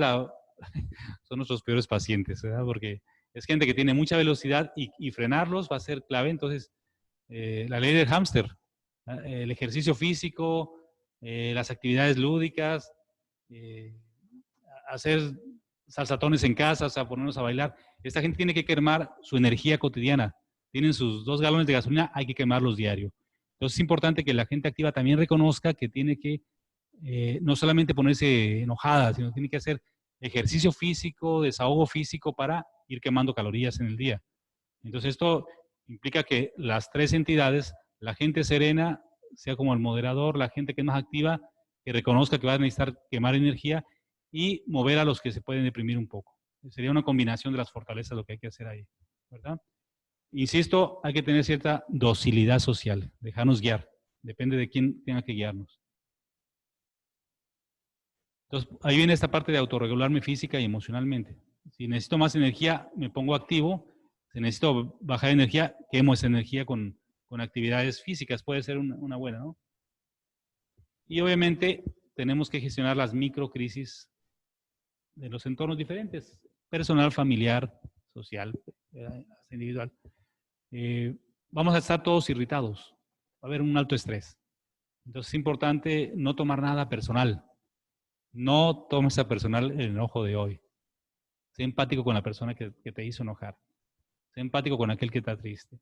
S3: son nuestros peores pacientes, ¿verdad? Porque es gente que tiene mucha velocidad y frenarlos va a ser clave. Entonces, la ley del hámster, el ejercicio físico, las actividades lúdicas, hacer salsatones en casa, o sea, ponernos a bailar. Esta gente tiene que quemar su energía cotidiana. Tienen sus 2 galones de gasolina, hay que quemarlos diario. Entonces es importante que la gente activa también reconozca que tiene que no solamente ponerse enojada, sino tiene que hacer ejercicio físico, desahogo físico para ir quemando calorías en el día. Entonces esto implica que las 3 entidades, la gente serena, sea como el moderador, la gente que es más activa, que reconozca que va a necesitar quemar energía y mover a los que se pueden deprimir un poco. Sería una combinación de las fortalezas lo que hay que hacer ahí, ¿verdad? Insisto, hay que tener cierta docilidad social, dejarnos guiar, depende de quién tenga que guiarnos. Entonces, ahí viene esta parte de autorregularme física y emocionalmente. Si necesito más energía, me pongo activo. Si necesito bajar energía, quemo esa energía con actividades físicas. Puede ser una buena, ¿no? Y obviamente tenemos que gestionar las microcrisis de los entornos diferentes, personal, familiar, social, individual. Vamos a estar todos irritados, va a haber un alto estrés. Entonces es importante no tomar nada personal. No tomes a personal el enojo de hoy. Sé empático con la persona que te hizo enojar. Sé empático con aquel que está triste.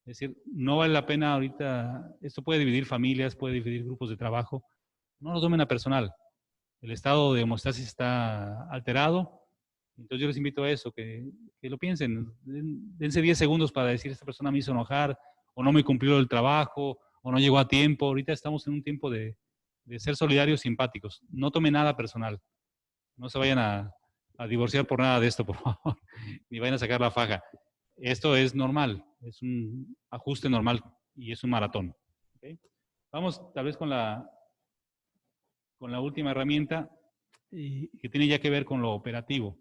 S3: Es decir, no vale la pena ahorita, esto puede dividir familias, puede dividir grupos de trabajo. No lo tomen a personal. El estado de homeostasis está alterado. Entonces yo les invito a eso, que lo piensen. Dense 10 segundos para decir, esta persona me hizo enojar, o no me cumplió el trabajo, o no llegó a tiempo. Ahorita estamos en un tiempo de ser solidarios, simpáticos. No tomen nada personal. No se vayan a divorciar por nada de esto, por favor. Ni vayan a sacar la faja. Esto es normal, es un ajuste normal y es un maratón. ¿Okay? Vamos tal vez con la última herramienta que tiene ya que ver con lo operativo.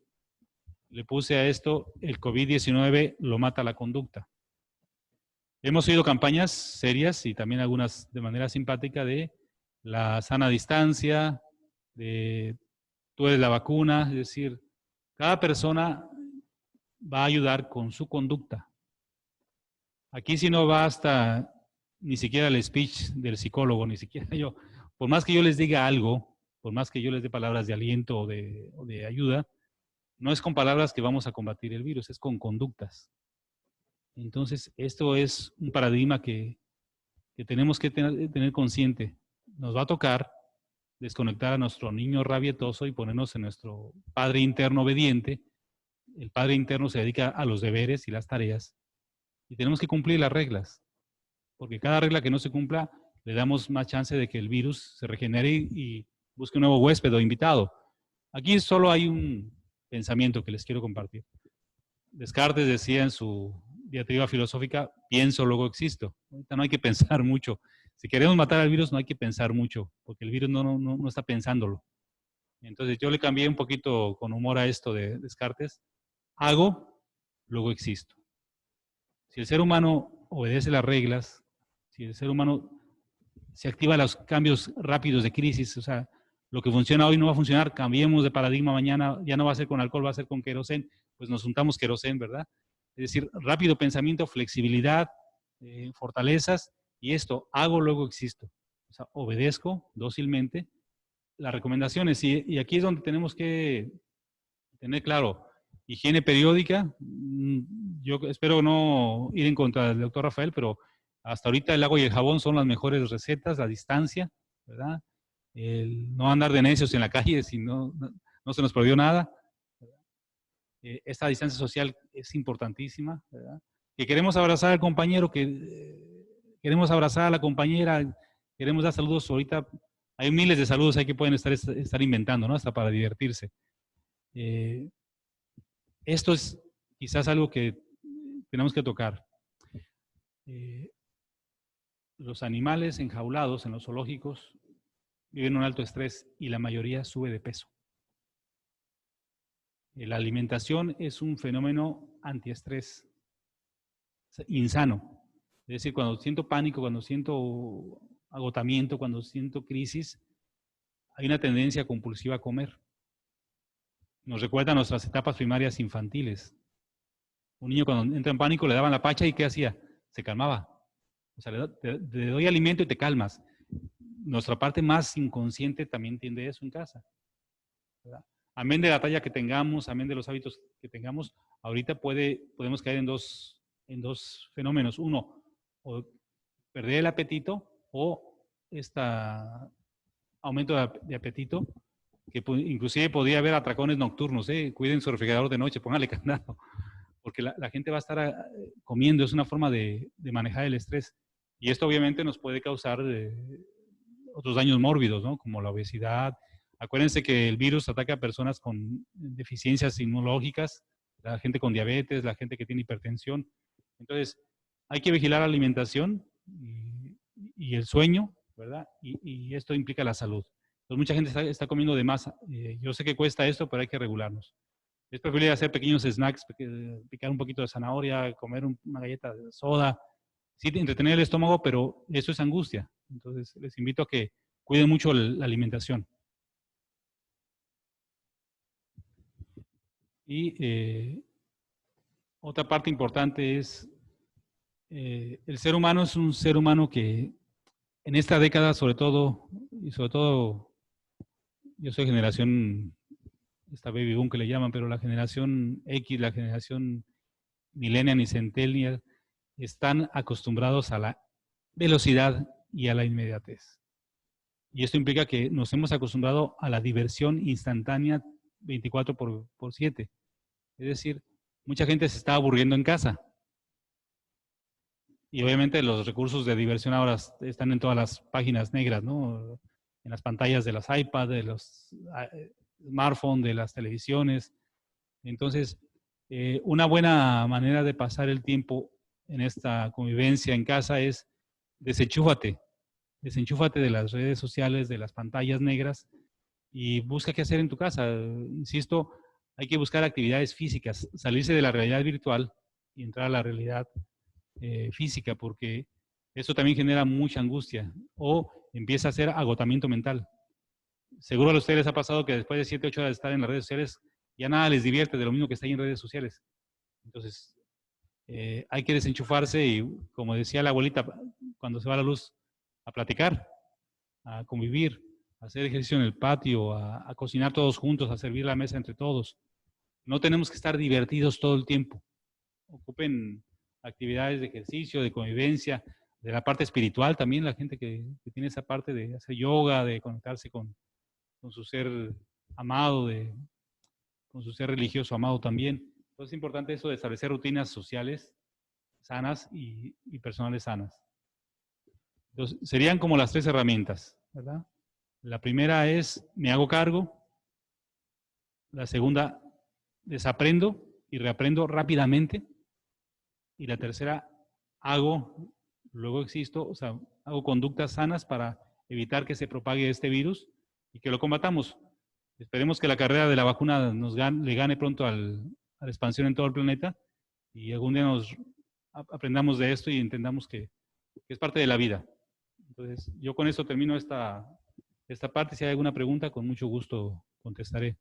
S3: Le puse a esto, el COVID-19 lo mata la conducta. Hemos oído campañas serias y también algunas de manera simpática de la sana distancia, de tú eres la vacuna, es decir, cada persona va a ayudar con su conducta. Aquí si no basta ni siquiera el speech del psicólogo, ni siquiera yo, por más que yo les diga algo, por más que yo les dé palabras de aliento o de ayuda, no es con palabras que vamos a combatir el virus, es con conductas. Entonces, esto es un paradigma que tenemos que tener consciente. Nos va a tocar desconectar a nuestro niño rabietoso y ponernos en nuestro padre interno obediente. El padre interno se dedica a los deberes y las tareas y tenemos que cumplir las reglas, porque cada regla que no se cumpla le damos más chance de que el virus se regenere y busque un nuevo huésped o invitado. Aquí solo hay un pensamiento que les quiero compartir. Descartes decía en su diatriba filosófica, pienso, luego existo. Ahorita no hay que pensar mucho. Si queremos matar al virus, no hay que pensar mucho, porque el virus no está pensándolo. Entonces yo le cambié un poquito con humor a esto de Descartes. Hago, luego existo. Si el ser humano obedece las reglas, si el ser humano se activa a los cambios rápidos de crisis, o sea, lo que funciona hoy no va a funcionar, cambiemos de paradigma mañana, ya no va a ser con alcohol, va a ser con querosén, pues nos juntamos querosén, ¿verdad? Es decir, rápido pensamiento, flexibilidad, fortalezas, y esto, hago, luego existo. O sea, obedezco dócilmente las recomendaciones, y aquí es donde tenemos que tener claro, higiene periódica, yo espero no ir en contra del doctor Rafael, pero hasta ahorita el agua y el jabón son las mejores recetas, la distancia, ¿verdad? El no andar de necios en la calle si no se nos perdió nada. Esta distancia social es importantísima, ¿verdad? Que queremos abrazar al compañero, que queremos abrazar a la compañera, queremos dar saludos. Ahorita hay miles de saludos ahí que pueden estar inventando, ¿no? Hasta para divertirse. Esto es quizás algo que tenemos que tocar. Los animales enjaulados en los zoológicos viven un alto estrés y la mayoría sube de peso. La alimentación es un fenómeno antiestrés, insano. Es decir, cuando siento pánico, cuando siento agotamiento, cuando siento crisis, hay una tendencia compulsiva a comer. Nos recuerda a nuestras etapas primarias infantiles. Un niño cuando entra en pánico le daban la pacha y ¿qué hacía? Se calmaba. O sea, le doy alimento y te calmas. Nuestra parte más inconsciente también tiende a eso en casa, ¿verdad? Amén de la talla que tengamos, amén de los hábitos que tengamos, ahorita podemos caer en dos fenómenos. Uno, o perder el apetito o este aumento de apetito, que inclusive podría haber atracones nocturnos. Cuiden su refrigerador de noche, póngale candado, porque la gente va a estar comiendo, es una forma de manejar el estrés. Y esto obviamente nos puede causar otros daños mórbidos, ¿no? Como la obesidad. Acuérdense que el virus ataca a personas con deficiencias inmunológicas, la gente con diabetes, la gente que tiene hipertensión. Entonces, hay que vigilar la alimentación y el sueño, ¿verdad? Y esto implica la salud. Entonces, mucha gente está comiendo de más. Yo sé que cuesta esto, pero hay que regularnos. Es preferible hacer pequeños snacks, picar un poquito de zanahoria, comer una galleta de soda. Sí, entretener el estómago, pero eso es angustia. Entonces, les invito a que cuiden mucho la alimentación. Y otra parte importante es, el ser humano es un ser humano que en esta década, sobre todo, yo soy generación, esta baby boom que le llaman, pero la generación X, la generación millennial y centennial, están acostumbrados a la velocidad y a la inmediatez. Y esto implica que nos hemos acostumbrado a la diversión instantánea 24/7. Es decir, mucha gente se está aburriendo en casa. Y obviamente los recursos de diversión ahora están en todas las páginas negras, ¿no? En las pantallas de las iPads, de los smartphones, de las televisiones. Entonces, una buena manera de pasar el tiempo en esta convivencia en casa es desenchúfate de las redes sociales, de las pantallas negras y busca qué hacer en tu casa. Insisto, hay que buscar actividades físicas, salirse de la realidad virtual y entrar a la realidad física, porque eso también genera mucha angustia o empieza a ser agotamiento mental. Seguro a ustedes les ha pasado que después de 7, 8 horas de estar en las redes sociales, ya nada les divierte de lo mismo que está ahí en redes sociales. Entonces, hay que desenchufarse y, como decía la abuelita, cuando se va la luz, a platicar, a convivir, a hacer ejercicio en el patio, a cocinar todos juntos, a servir la mesa entre todos. No tenemos que estar divertidos todo el tiempo. Ocupen actividades de ejercicio, de convivencia, de la parte espiritual también, la gente que tiene esa parte de hacer yoga, de conectarse con su ser amado, con su ser religioso amado también. Entonces es importante eso de establecer rutinas sociales sanas y personales sanas. Entonces, serían como las 3 herramientas, ¿verdad? La primera es, me hago cargo. La segunda, desaprendo y reaprendo rápidamente. Y la tercera, luego existo, o sea, hago conductas sanas para evitar que se propague este virus y que lo combatamos. Esperemos que la carrera de la vacuna le gane pronto a la expansión en todo el planeta y algún día aprendamos de esto y entendamos que es parte de la vida. Entonces, yo con esto termino esta parte. Si hay alguna pregunta, con mucho gusto contestaré.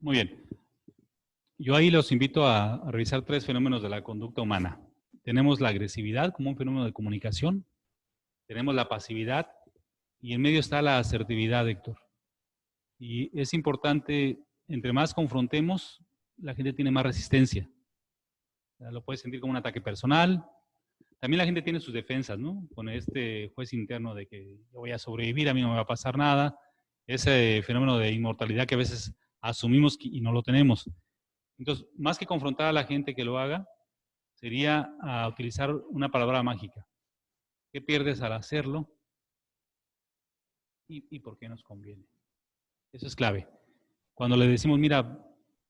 S3: Muy bien. Yo ahí los invito a revisar 3 fenómenos de la conducta humana. Tenemos la agresividad como un fenómeno de comunicación, tenemos la pasividad y en medio está la asertividad, Héctor. Y es importante, entre más confrontemos, la gente tiene más resistencia. Lo puedes sentir como un ataque personal. También la gente tiene sus defensas, ¿no? Con este juez interno de que yo voy a sobrevivir, a mí no me va a pasar nada. Ese fenómeno de inmortalidad que a veces asumimos y no lo tenemos. Entonces, más que confrontar a la gente que lo haga, sería utilizar una palabra mágica. ¿Qué pierdes al hacerlo? ¿Y por qué nos conviene? Eso es clave. Cuando le decimos, mira,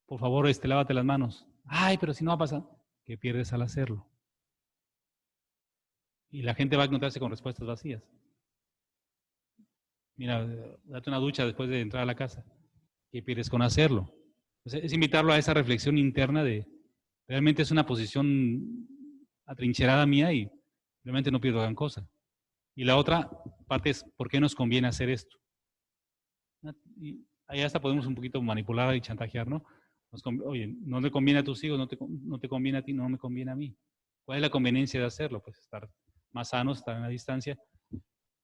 S3: por favor, lávate las manos. Ay, pero si no va a pasar. ¿Qué pierdes al hacerlo? Y la gente va a encontrarse con respuestas vacías. Mira, date una ducha después de entrar a la casa. ¿Qué pierdes con hacerlo? Es invitarlo a esa reflexión interna de, realmente es una posición atrincherada mía y realmente no pierdo gran cosa. Y la otra parte es, ¿por qué nos conviene hacer esto? Y ahí hasta podemos un poquito manipular y chantajear, ¿no? Oye, no le conviene a tus hijos, no te conviene a ti, no me conviene a mí. ¿Cuál es la conveniencia de hacerlo? Pues estar más sanos, estar en la distancia.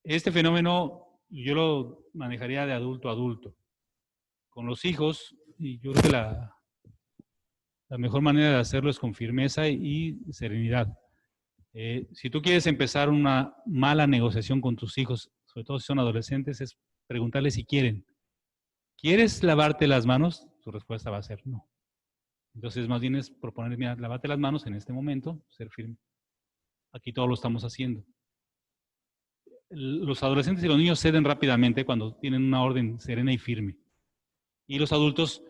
S3: Este fenómeno yo lo manejaría de adulto a adulto. Con los hijos, y yo creo que la mejor manera de hacerlo es con firmeza y serenidad. Si tú quieres empezar una mala negociación con tus hijos, sobre todo si son adolescentes, es preguntarles si quieren. ¿Quieres lavarte las manos? Su respuesta va a ser no. Entonces, más bien es proponer, mira, lávate las manos en este momento, ser firme. Aquí todo lo estamos haciendo. Los adolescentes y los niños ceden rápidamente cuando tienen una orden serena y firme. Y los adultos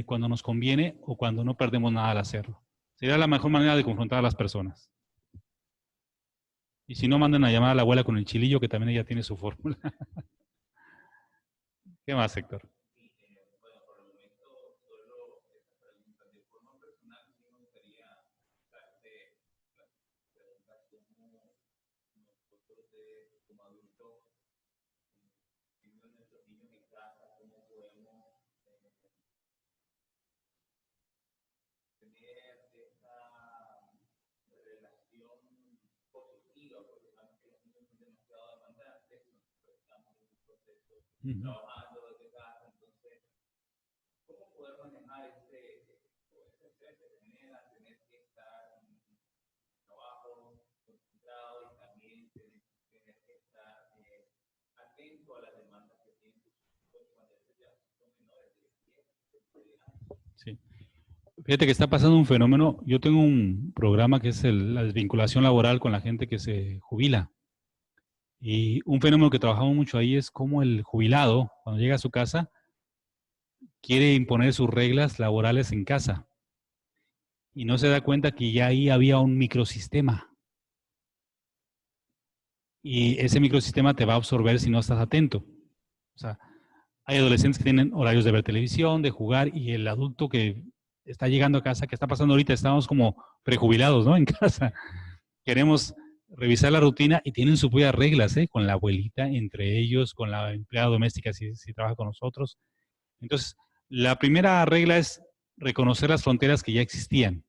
S3: cuando nos conviene o cuando no perdemos nada al hacerlo. Sería la mejor manera de confrontar a las personas. Y si no, manden a llamar a la abuela con el chilillo, que también ella tiene su fórmula. ¿Qué más, Héctor? Uh-huh. Sí. Fíjate que está pasando un fenómeno. Yo tengo un programa que es la desvinculación laboral con la gente que se jubila. Y un fenómeno que trabajamos mucho ahí es cómo el jubilado, cuando llega a su casa, quiere imponer sus reglas laborales en casa. Y no se da cuenta que ya ahí había un microsistema. Y ese microsistema te va a absorber si no estás atento. O sea, hay adolescentes que tienen horarios de ver televisión, de jugar, y el adulto que está llegando a casa, que está pasando ahorita, estamos como prejubilados, ¿no? En casa. Queremos revisar la rutina y tienen sus propias reglas, ¿eh? Con la abuelita, entre ellos, con la empleada doméstica si trabaja con nosotros. Entonces, la primera regla es reconocer las fronteras que ya existían.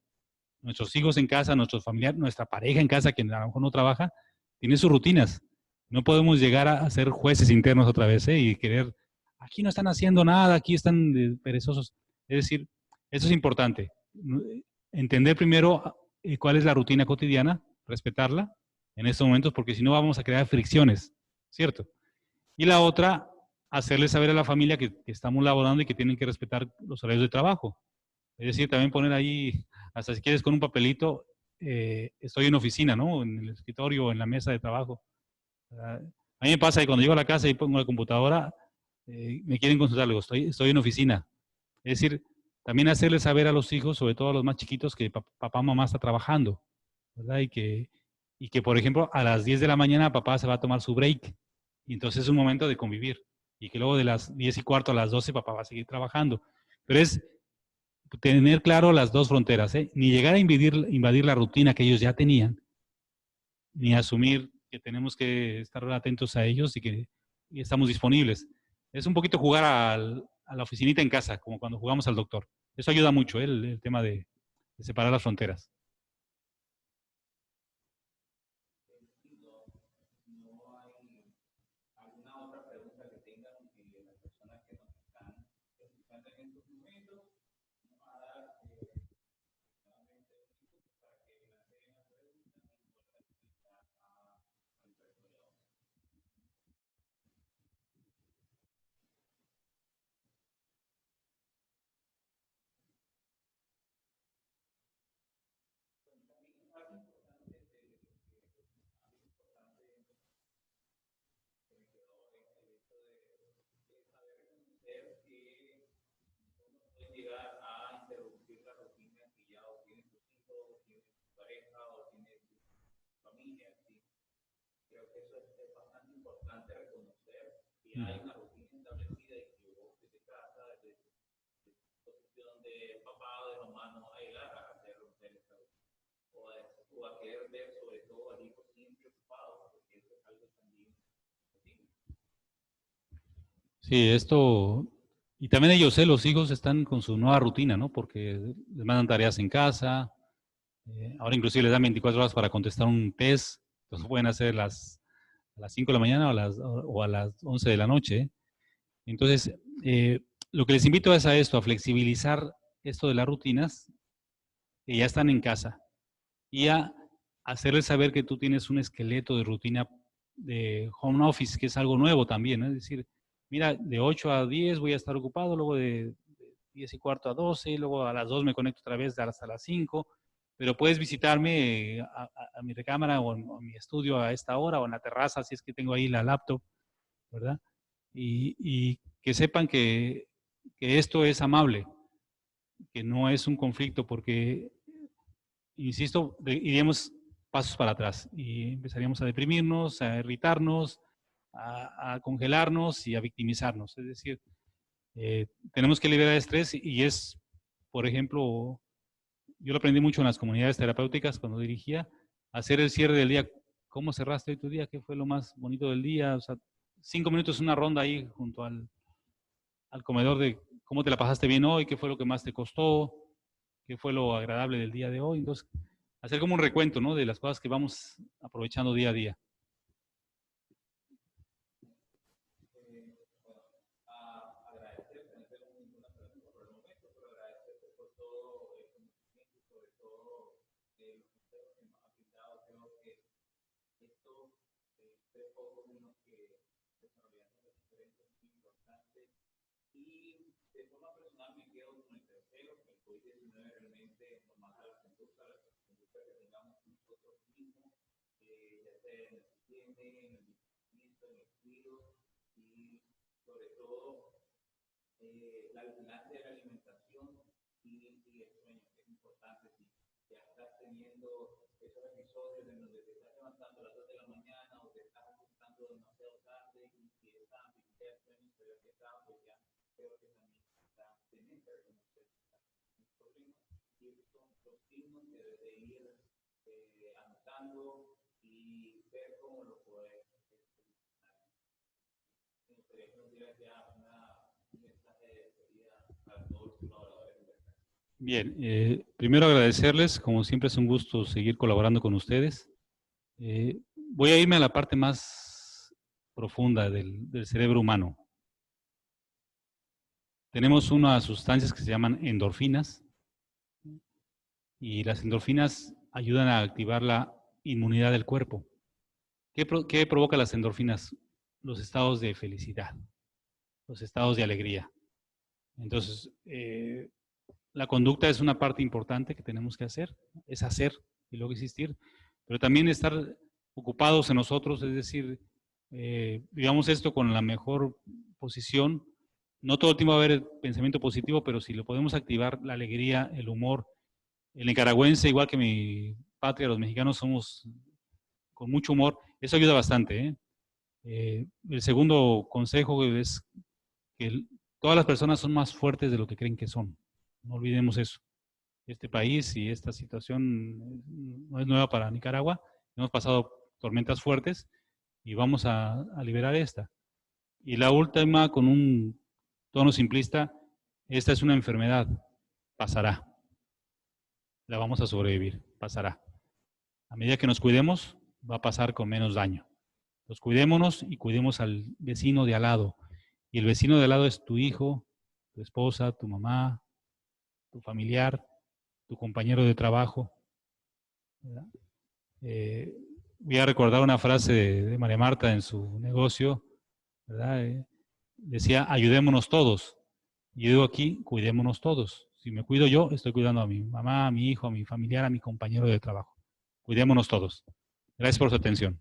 S3: Nuestros hijos en casa, nuestros familiares, nuestra pareja en casa, que a lo mejor no trabaja, tiene sus rutinas. No podemos llegar a ser jueces internos otra vez, ¿eh? Y querer, aquí no están haciendo nada, aquí están perezosos. Es decir, eso es importante. Entender primero cuál es la rutina cotidiana, respetarla en estos momentos, porque si no vamos a crear fricciones, ¿cierto? Y la otra, hacerle saber a la familia que estamos laborando y que tienen que respetar los horarios de trabajo. Es decir, también poner ahí, hasta si quieres con un papelito, estoy en oficina, ¿no? En el escritorio o en la mesa de trabajo. A mí me pasa que cuando llego a la casa y pongo la computadora, me quieren consultar, le digo, estoy en oficina. Es decir, también hacerles saber a los hijos, sobre todo a los más chiquitos, que papá o mamá está trabajando, ¿verdad? Y que, por ejemplo, a las 10 de la mañana papá se va a tomar su break. Y entonces es un momento de convivir. Y que luego de las 10:15 a las 12 papá va a seguir trabajando. Pero es tener claro las dos fronteras, ¿eh? Ni llegar a invadir la rutina que ellos ya tenían, ni asumir que tenemos que estar atentos a ellos y que estamos disponibles. Es un poquito jugar a la oficinita en casa, como cuando jugamos al doctor. Eso ayuda mucho, ¿eh? El tema de separar las fronteras. Sí, esto, y también ellos, los hijos están con su nueva rutina, ¿no? Porque les mandan tareas en casa, ahora inclusive les dan 24 horas para contestar un test, entonces pueden hacer a las 5 de la mañana o a las 11 de la noche. Entonces, lo que les invito es a esto, a flexibilizar esto de las rutinas que ya están en casa y a hacerles saber que tú tienes un esqueleto de rutina de home office, que es algo nuevo también, ¿no? Es decir, mira, de 8 a 10 voy a estar ocupado, luego de 10 y cuarto a 12, luego a las 2 me conecto otra vez hasta las 5, pero puedes visitarme a mi recámara o a mi estudio a esta hora o en la terraza, si es que tengo ahí la laptop, ¿verdad? Y que sepan que esto es amable, que no es un conflicto, porque, insisto, iríamos pasos para atrás y empezaríamos a deprimirnos, a irritarnos, a congelarnos y a victimizarnos. Es decir, tenemos que liberar estrés y es, por ejemplo, yo lo aprendí mucho en las comunidades terapéuticas cuando dirigía, hacer el cierre del día. ¿Cómo cerraste hoy tu día? ¿Qué fue lo más bonito del día? O sea, 5 minutos, una ronda ahí junto al comedor de cómo te la pasaste bien hoy, qué fue lo que más te costó, qué fue lo agradable del día de hoy. Entonces, hacer como un recuento, ¿no? De las cosas que vamos aprovechando día a día. Bien, primero agradecerles, como siempre es un gusto seguir colaborando con ustedes. Voy a irme a la parte más profunda del cerebro humano. Tenemos unas sustancias que se llaman endorfinas y las endorfinas ayudan a activar la inmunidad del cuerpo. ¿Qué provoca las endorfinas? Los estados de felicidad, los estados de alegría. Entonces, la conducta es una parte importante que tenemos que hacer, es hacer y luego existir, pero también estar ocupados en nosotros, es decir, digamos esto con la mejor posición. No todo el tiempo va a haber pensamiento positivo, pero si lo podemos activar, la alegría, el humor. El nicaragüense, igual que mi patria, los mexicanos somos con mucho humor, eso ayuda bastante, ¿eh? El segundo consejo es que todas las personas son más fuertes de lo que creen que son. No olvidemos eso. Este país y esta situación no es nueva para Nicaragua. Hemos pasado tormentas fuertes y vamos a liberar esta. Y la última, con un tono simplista, esta es una enfermedad, pasará. La vamos a sobrevivir, pasará. A medida que nos cuidemos, va a pasar con menos daño. Entonces, cuidémonos y cuidemos al vecino de al lado. Y el vecino de al lado es tu hijo, tu esposa, tu mamá, tu familiar, tu compañero de trabajo. Voy a recordar una frase de María Marta en su negocio, ¿verdad? Decía, ayudémonos todos. Y yo digo aquí, cuidémonos todos. Si me cuido yo, estoy cuidando a mi mamá, a mi hijo, a mi familiar, a mi compañero de trabajo. Cuidémonos todos. Gracias por su atención.